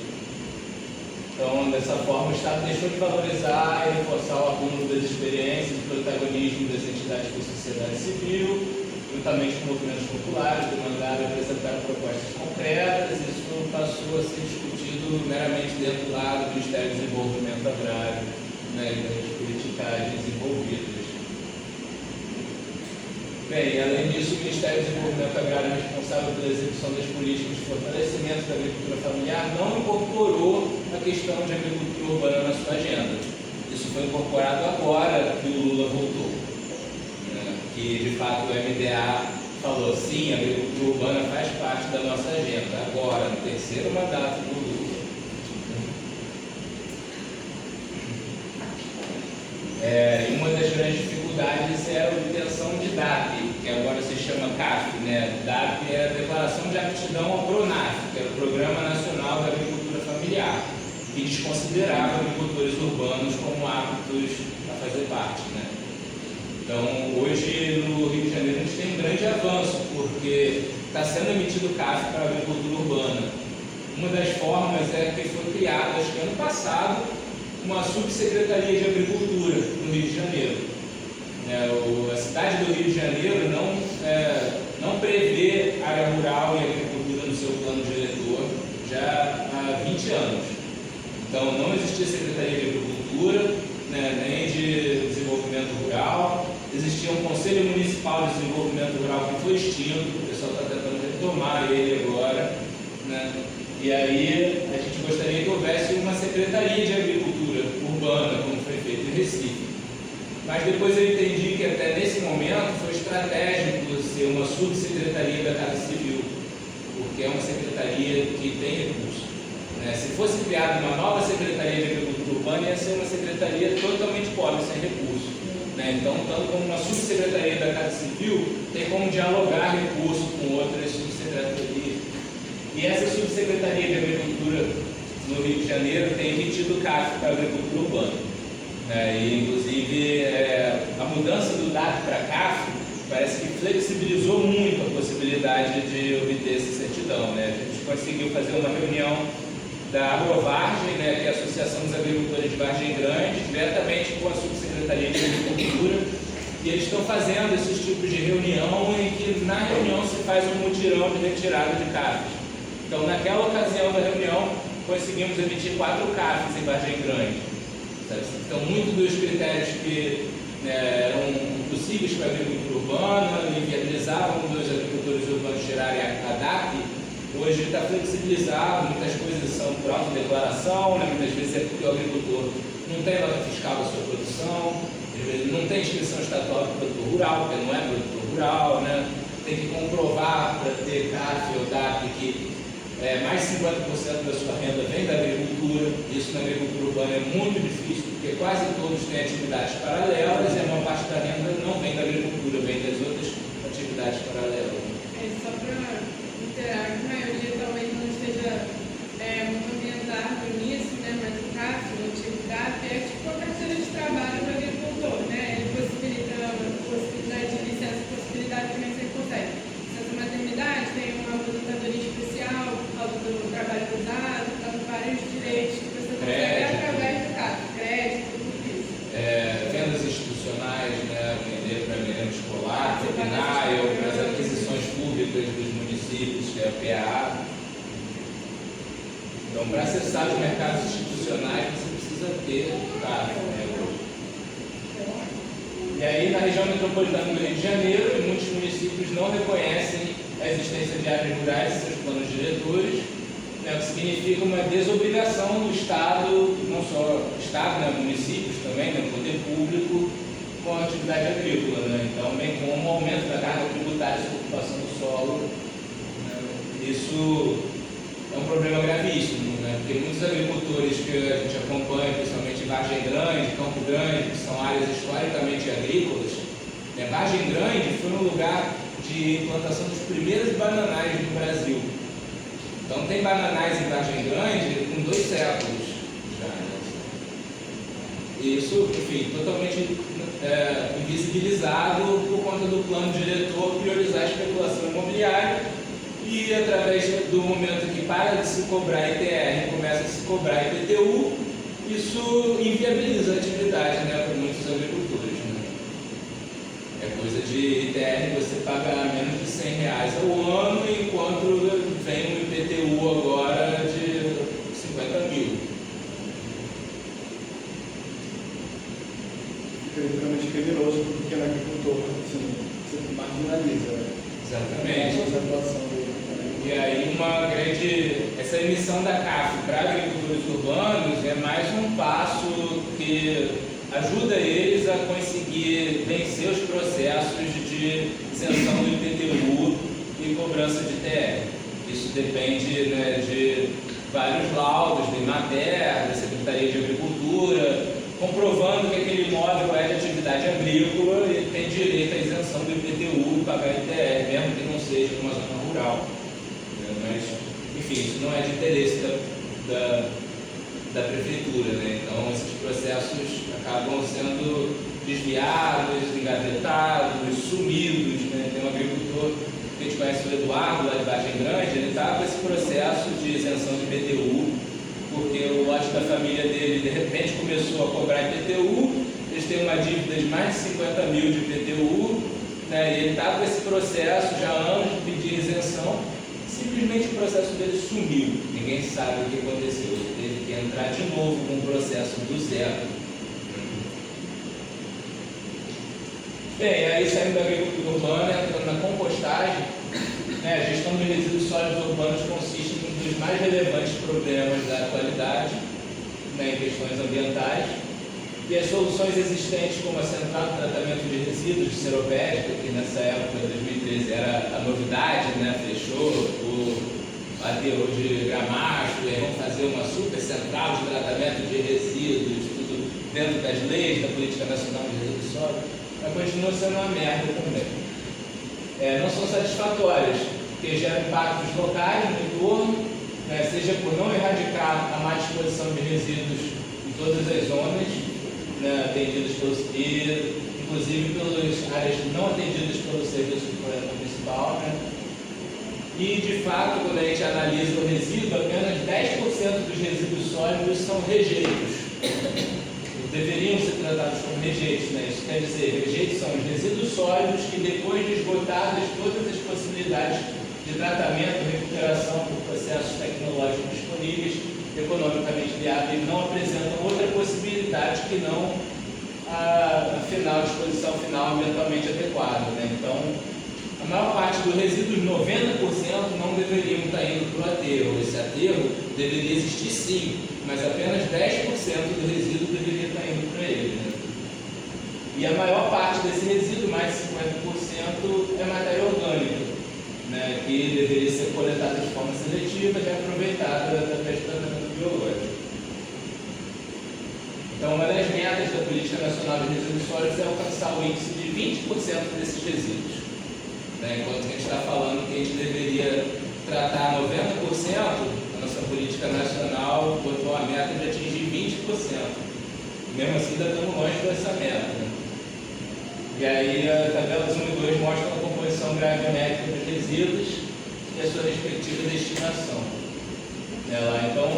Então, dessa forma, o Estado deixou de valorizar e reforçar o acúmulo das experiências e protagonismo das entidades da sociedade civil, juntamente com movimentos populares, que mandaram apresentar propostas concretas. Isso passou a ser discutido meramente dentro lá do Ministério do Desenvolvimento Agrário, né, e das politicagens envolvidas. Bem, além disso, o Ministério do Desenvolvimento Agrário, responsável pela execução das políticas de fortalecimento da agricultura familiar, não incorporou a questão de agricultura urbana na sua agenda. Isso foi incorporado agora que o Lula voltou. Que, de fato, o MDA falou: sim, a agricultura urbana faz parte da nossa agenda, agora, no terceiro mandato do Lula. E uma das grandes dificuldades é a obtenção de DAP, que agora se chama CAF, né? DAP é a Declaração de Aptidão ao PRONAF, que era o Programa Nacional da Agricultura Familiar, que desconsiderava agricultores urbanos como aptos a fazer parte, né? Então, hoje no Rio de Janeiro a gente tem um grande avanço, porque está sendo emitido CAF para a agricultura urbana. Uma das formas é que foi criada, acho que ano passado, uma subsecretaria de agricultura no Rio de Janeiro. A cidade do Rio de Janeiro não prevê área rural e agricultura no seu plano diretor já há 20 anos. Então, não existia Secretaria de Agricultura, né, nem de Desenvolvimento Rural. Existia um Conselho Municipal de Desenvolvimento Rural que foi extinto, o pessoal está tentando retomar ele agora, né? E aí a gente gostaria que houvesse uma Secretaria de Agricultura Urbana, como foi feito em Recife. Mas depois eu entendi que até nesse momento foi estratégico ser uma subsecretaria da Casa Civil, porque é uma secretaria que tem recurso. Se fosse criada uma nova Secretaria de Agricultura Urbana, ia ser uma secretaria totalmente pobre, sem recurso. Então, tanto como uma subsecretaria da Casa Civil, tem como dialogar recurso com outras subsecretarias. E essa subsecretaria de Agricultura no Rio de Janeiro tem emitido CAF para a agricultura urbana. E, inclusive, a mudança do DAC para CAF parece que flexibilizou muito a possibilidade de obter essa certidão. A gente conseguiu fazer uma reunião da Agrovargem, que é a Associação dos Agricultores de Vargem Grande, diretamente com a Subsecretaria de Agricultura, e eles estão fazendo esses tipos de reunião em que na reunião se faz um mutirão de retirada de CAFs. Então, naquela ocasião da reunião, conseguimos emitir 4 CAFs em Vargem Grande. Então, muitos dos critérios que eram possíveis para a agricultura urbana, inviabilizavam os agricultores urbanos tirarem a DAC, hoje está flexibilizado, muitas coisas são por autodeclaração, muitas vezes é porque o agricultor não tem nota fiscal da sua produção, ele não tem inscrição estatual de produtor rural, porque não é produtor rural, tem que comprovar para ter CAF ou DAC que mais de 50% da sua renda vem da agricultura. Isso na agricultura urbana é muito difícil, porque quase todos têm atividades paralelas e a maior parte da renda não vem da agricultura, vem das outras atividades paralelas. Só para interar, a maioria talvez não esteja muito ambientado nisso, mas o CAF, o antigo CAF, é tipo a carteira de trabalho do agricultor, Ele possibilita a possibilidade de licença, possibilidade também você consegue. Licença maternidade, tem uma aposentadoria especial, por causa do trabalho cruzado, por causa de vários direitos que você consegue através do CAF, crédito, tudo isso. Vendas institucionais, vender para merenda escolar, PNAE, ou para as aquisições públicas dos municípios, que é a PAA. Então, para acessar os mercados institucionais, você precisa ter CAF. E aí, na região metropolitana do Rio de Janeiro, muitos municípios não reconhecem a existência de áreas rurais em seus planos diretores, o que significa uma desobrigação do Estado, não só Estado, municípios também, o poder público, com a atividade agrícola. Então, bem como o aumento da carga tributária sobre a ocupação do solo. Isso é um problema gravíssimo, porque muitos agricultores que a gente acompanha, principalmente em Vargem Grande, Campo Grande, que são áreas historicamente agrícolas, Vargem Grande foi um lugar de implantação dos primeiros bananais no Brasil. Então tem bananais em Vargem Grande com 2 séculos já. Isso, enfim, totalmente invisibilizado por conta do plano diretor priorizar a especulação imobiliária. E através do momento que para de se cobrar ITR e começa a se cobrar IPTU, isso inviabiliza a atividade para muitos agricultores. É coisa de ITR você pagar menos de R$100 ao ano, enquanto vem um IPTU agora de 50 mil. Fica literalmente criminoso para o pequeno agricultor, assim, você marginaliza. Exatamente. E aí essa emissão da CAF para agricultores urbanos é mais um passo que ajuda eles a conseguir vencer os processos de isenção do IPTU e cobrança de TR. Isso depende de vários laudos do IMATER, da Secretaria de Agricultura, comprovando que aquele imóvel é de atividade agrícola e tem direito à isenção do IPTU e pagar ITR, mesmo que não seja numa zona rural. Mas, enfim, isso não é de interesse da prefeitura, Então, esses processos acabam sendo desviados, engavetados, sumidos, Tem um agricultor que a gente conhece, o Eduardo, lá de Vargem Grande, ele está com esse processo de isenção de IPTU, porque o lote da família dele, de repente, começou a cobrar IPTU, eles têm uma dívida de mais de 50 mil de IPTU, e ele está com esse processo já há anos de pedir isenção. Simplesmente o processo dele sumiu, ninguém sabe o que aconteceu, ele teve que entrar de novo com o processo do zero. Bem, aí saindo da agricultura urbana, entrando na compostagem, a gestão de resíduos sólidos urbanos consiste em um dos mais relevantes problemas da atualidade, em questões ambientais, e as soluções existentes, como a Central de Tratamento de Resíduos de Seropédica, que nessa época, 2013, era a novidade, fechou, o aterro de Gramacho, e aí vão fazer uma super central de tratamento de resíduos, tudo dentro das leis da Política Nacional de Resíduos Sólidos, mas continua sendo uma merda também. Não são satisfatórias, porque geram impactos locais no entorno, seja por não erradicar a má disposição de resíduos em todas as zonas, atendidas inclusive pelas áreas não atendidas pelo Serviço Municipal. E, de fato, quando a gente analisa o resíduo, apenas 10% dos resíduos sólidos são rejeitos. Deveriam ser tratados como rejeitos, Isso quer dizer, rejeitos são os resíduos sólidos que, depois de esgotadas todas as possibilidades de tratamento e recuperação por processos tecnológicos disponíveis, economicamente viáveis, não apresentam outra possibilidade que não a disposição final ambientalmente adequada. Então, a maior parte dos resíduos, 90%, não deveriam estar indo para o aterro. Esse aterro deveria existir sim, mas apenas 10% do resíduo deveria estar indo para ele. E a maior parte desse resíduo, mais de 50%, é matéria orgânica, que deveria ser coletada de forma seletiva e reaproveitada através do tratamento biológico. Então, uma das metas da Política Nacional de Resíduos Sólidos é alcançar o índice de 20% desses resíduos. Enquanto a gente está falando que a gente deveria tratar 90%, a nossa política nacional botou a meta de atingir 20%. Mesmo assim, ainda estamos longe dessa meta. E aí, a tabela 1 e 2 mostram a composição gravimétrica dos resíduos e a sua respectiva destinação. Então,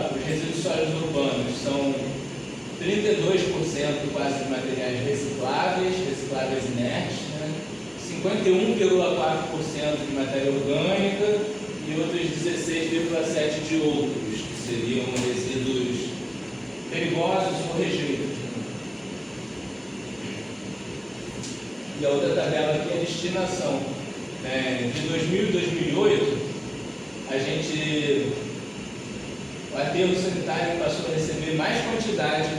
os resíduos sólidos urbanos são 32% quase de materiais recicláveis inertes, 51,4% de matéria orgânica e outros 16,7% de outros, que seriam resíduos perigosos ou rejeitos. E a outra tabela aqui é a destinação. De 2000 e 2008, o aterro sanitário passou a receber mais quantidade,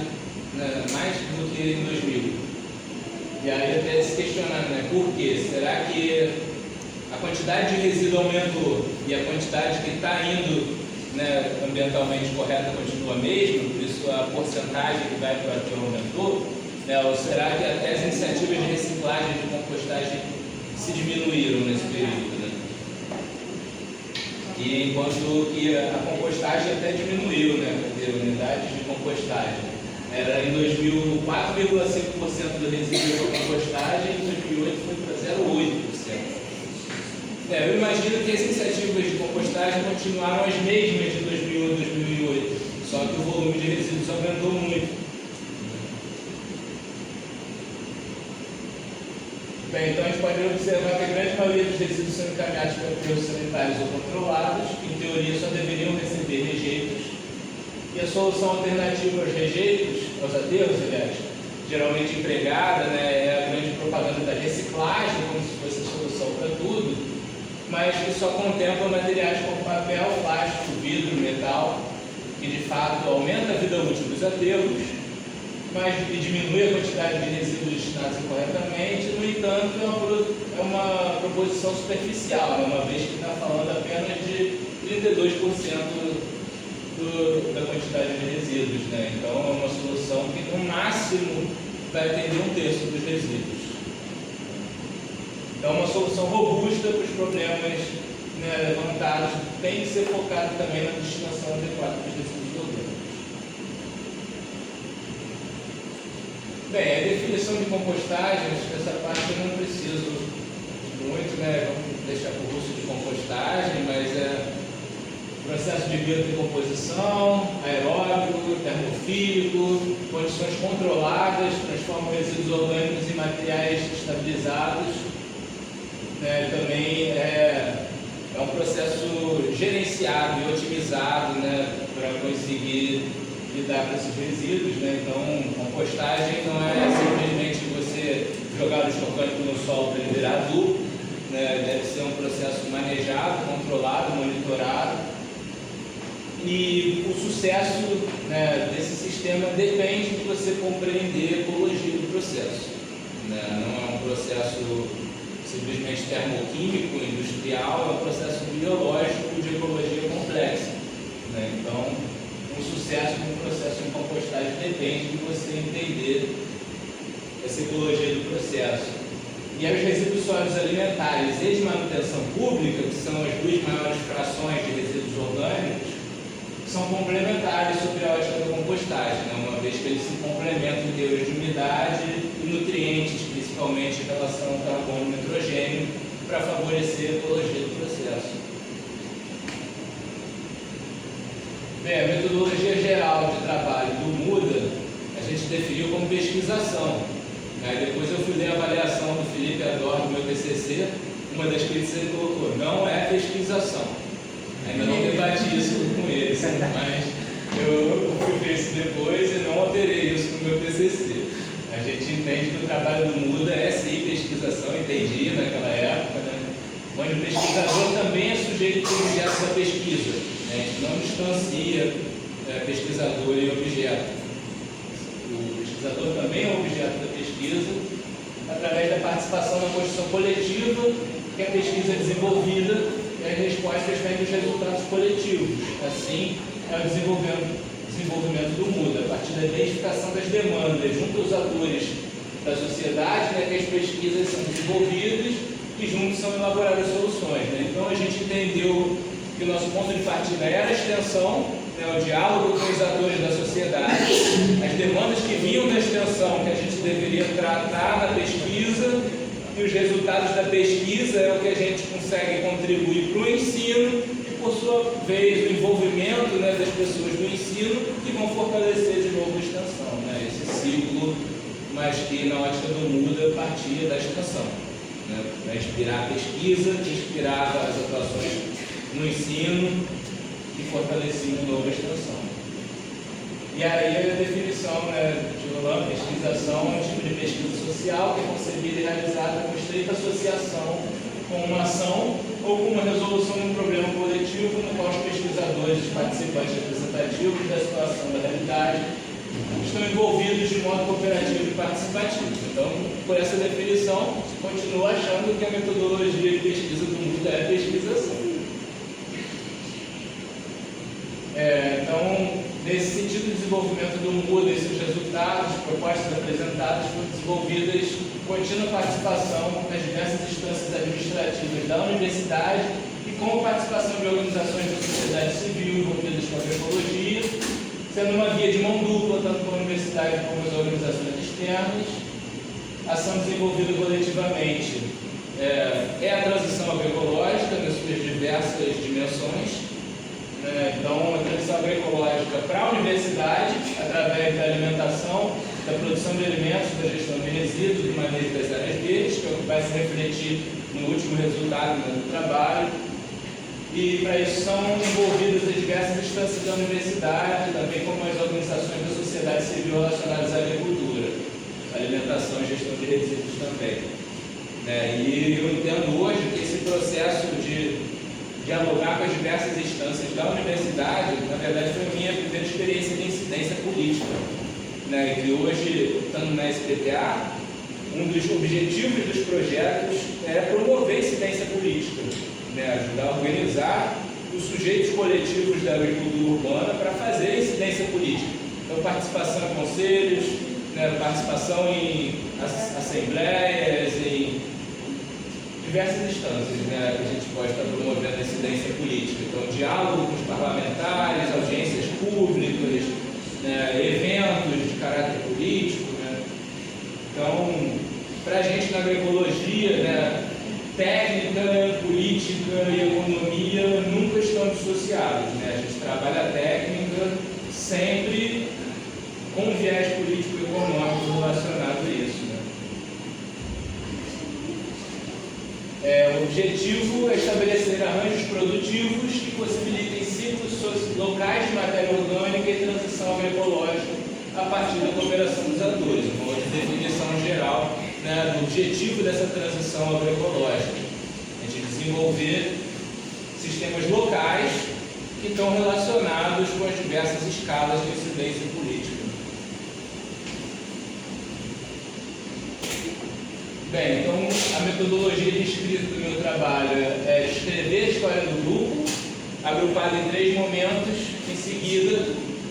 mais do que em 2000. E aí até se questionar, por quê? Será que a quantidade de resíduo aumentou e a quantidade que está indo ambientalmente correta continua a mesma, por isso a porcentagem que vai para o aterro aumentou? Ou será que até as iniciativas de reciclagem e de compostagem se diminuíram nesse período? E enquanto que a compostagem até diminuiu, unidades de compostagem. Era em 2000, 4,5% do resíduo para compostagem, em 2008 foi para 0,8%. Eu imagino que as iniciativas de compostagem continuaram as mesmas de 2001 e 2008, só que o volume de resíduos aumentou muito. Bem, então a gente pode observar que a grande maioria dos resíduos são encaminhados para aterros sanitários ou controlados, que em teoria só deveriam receber rejeitos. E a solução alternativa aos rejeitos, aos aterros, aliás, geralmente empregada, é a grande propaganda da reciclagem, como se fosse a solução para tudo, mas que só contempla materiais como papel, plástico, vidro, metal, que de fato aumenta a vida útil dos aterros, mas diminui a quantidade de resíduos destinados incorretamente. No entanto, é uma proposição superficial, uma vez que está falando apenas de 32% da quantidade de resíduos, Então é uma solução que no máximo vai atender 1/3 dos resíduos. Então é uma solução robusta para os problemas levantados, tem que ser focado também na destinação adequada dos resíduos orgânicos. Bem, a definição de compostagem, essa parte eu não preciso muito, vamos deixar para o curso de compostagem, mas processo de biodecomposição, aeróbico, termofílico, condições controladas, transformam resíduos orgânicos em materiais estabilizados. Também é um processo gerenciado e otimizado para conseguir lidar com esses resíduos. Então, compostagem não é simplesmente você jogar o lixo orgânico no solo para ele virar adubo, deve ser um processo manejado, controlado, monitorado. E o sucesso desse sistema depende de você compreender a ecologia do processo. Não é um processo simplesmente termoquímico, industrial, é um processo biológico de ecologia complexa, né? Então, o sucesso de um processo de compostagem depende de você entender essa ecologia do processo. E aí os resíduos sólidos alimentares e de manutenção pública, que são as duas maiores frações de resíduos orgânicos, são complementares sob a ótica da compostagem, né? Uma vez que eles se complementam em teores de umidade e nutrientes, principalmente em relação ao carbono e nitrogênio, para favorecer a ecologia do processo. Bem, a metodologia geral de trabalho do MUDA a gente definiu como pesquisação. Aí depois eu fui ler a avaliação do Felipe Ador do meu TCC, uma das críticas ele colocou, não é pesquisação. Ainda não debati isso com ele, mas eu fui ver isso depois e não alterei isso no meu TCC. A gente entende que o trabalho do MUDA é sim pesquisação, entendia naquela época, né? Onde o pesquisador também é sujeito de objeto da pesquisa, né? A gente não distancia pesquisador e objeto. O pesquisador também é objeto da pesquisa, através da participação na construção coletiva, que a pesquisa é desenvolvida e as respostas vêm dos resultados coletivos. Assim, é o desenvolvimento do MUDA, a partir da identificação das demandas junto aos atores da sociedade, né, que as pesquisas são desenvolvidas e juntos são elaboradas soluções, né? Então, a gente entendeu que o nosso ponto de partida era a extensão, né, o diálogo com os atores da sociedade, as demandas que vinham da extensão que a gente deveria tratar na pesquisa, e os resultados da pesquisa é o que a gente consegue contribuir para o ensino e, por sua vez, o envolvimento, né, das pessoas do ensino que vão fortalecer de novo a extensão, né, esse ciclo, mas que na ótica do MUDA partia da extensão, né, para inspirar a pesquisa, que inspirava as atuações no ensino e fortalecia de novo a extensão. E aí a definição, né, de Roland, pesquisação é um tipo de pesquisa social que é concebida e realizada com estreita associação com uma ação ou com uma resolução de um problema coletivo no qual os pesquisadores, os participantes representativos da situação da realidade, estão envolvidos de modo cooperativo e participativo. Então, por essa definição, continuo achando que a metodologia de pesquisa do MUDA é pesquisação. Então, nesse sentido, o desenvolvimento do MUDA e seus resultados, propostas apresentadas, foram desenvolvidas com contínua participação nas diversas instâncias administrativas da universidade e com a participação de organizações da sociedade civil envolvidas com a agroecologia, sendo uma via de mão dupla, tanto com a universidade como as organizações externas. Ação desenvolvida coletivamente é a transição agroecológica nas suas diversas dimensões. Então, a transição agroecológica para a universidade, através da alimentação, da produção de alimentos, da gestão de resíduos, do manejo das áreas verdes, que é o que vai se refletir no último resultado do trabalho. E para isso são envolvidas as diversas instâncias da universidade, também como as organizações da sociedade civil relacionadas à agricultura, alimentação e gestão de resíduos também. E eu entendo hoje que esse processo de dialogar com as diversas instâncias da universidade, na verdade, foi a minha primeira experiência de incidência política. E que hoje, estando na SPTA, um dos objetivos dos projetos é promover incidência política, ajudar a organizar os sujeitos coletivos da agricultura urbana para fazer incidência política. Então, participação em conselhos, participação em assembleias, em diversas instâncias, que a gente pode estar promovendo a incidência política. Então, diálogo com os parlamentares, audiências públicas, eventos de caráter político. Então, para a gente na agroecologia, técnica, política e economia nunca estão dissociados. A gente trabalha a técnica sempre com um viés político e econômico relacionado a isso. O objetivo é estabelecer arranjos produtivos que possibilitem ciclos locais de matéria orgânica e transição agroecológica a partir da cooperação dos atores. Uma outra definição geral do objetivo dessa transição agroecológica. A gente desenvolver sistemas locais que estão relacionados com as diversas escalas de incidência política. Bem, então a metodologia de escrita do meu trabalho é descrever a história do grupo, agrupada em 3 momentos, em seguida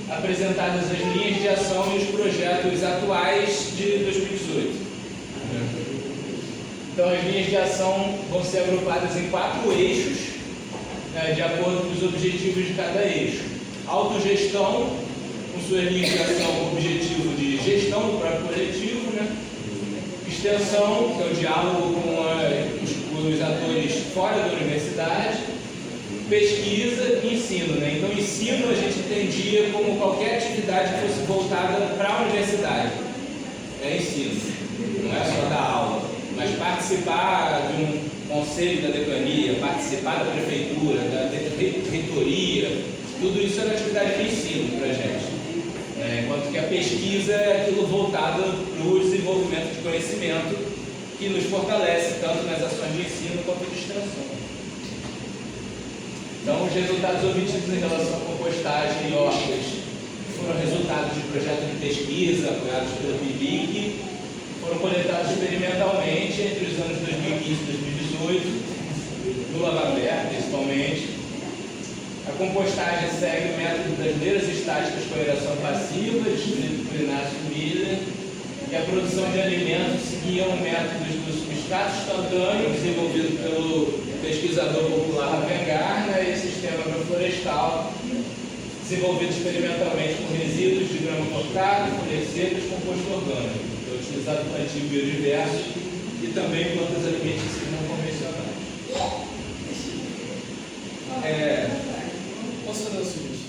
apresentadas as linhas de ação e os projetos atuais de 2018. Então as linhas de ação vão ser agrupadas em 4 eixos, de acordo com os objetivos de cada eixo. Autogestão, com suas linhas de ação com o objetivo de gestão do próprio coletivo, né? Extensão, que é o diálogo com os atores fora da universidade. Pesquisa e ensino, né? Então, ensino a gente entendia como qualquer atividade que fosse voltada para a universidade. É ensino, não é só dar aula, mas participar de um conselho da decania, participar da prefeitura, da reitoria, tudo isso era atividade de ensino para a gente. Enquanto que a pesquisa é aquilo voltado para o desenvolvimento de conhecimento que nos fortalece tanto nas ações de ensino quanto de extensão. Então, os resultados obtidos em relação à compostagem e hortas foram resultados de projetos de pesquisa apoiados pela PIBIC, foram coletados experimentalmente entre os anos 2015 e 2018, no Lava Aberta, principalmente. A compostagem segue o método das leiras estáticas com aeração passiva, descrito por Inácio Miller, e a produção de alimentos seguia o método do substrato instantâneo, desenvolvido pelo pesquisador popular Ravengar, e sistema agroflorestal, desenvolvido experimentalmente com resíduos de grama cortada, folhas secas, composto orgânico. Foi utilizado plantio biodiverso e também plantas alimentícias não convencionais. Posso fazer o seguinte?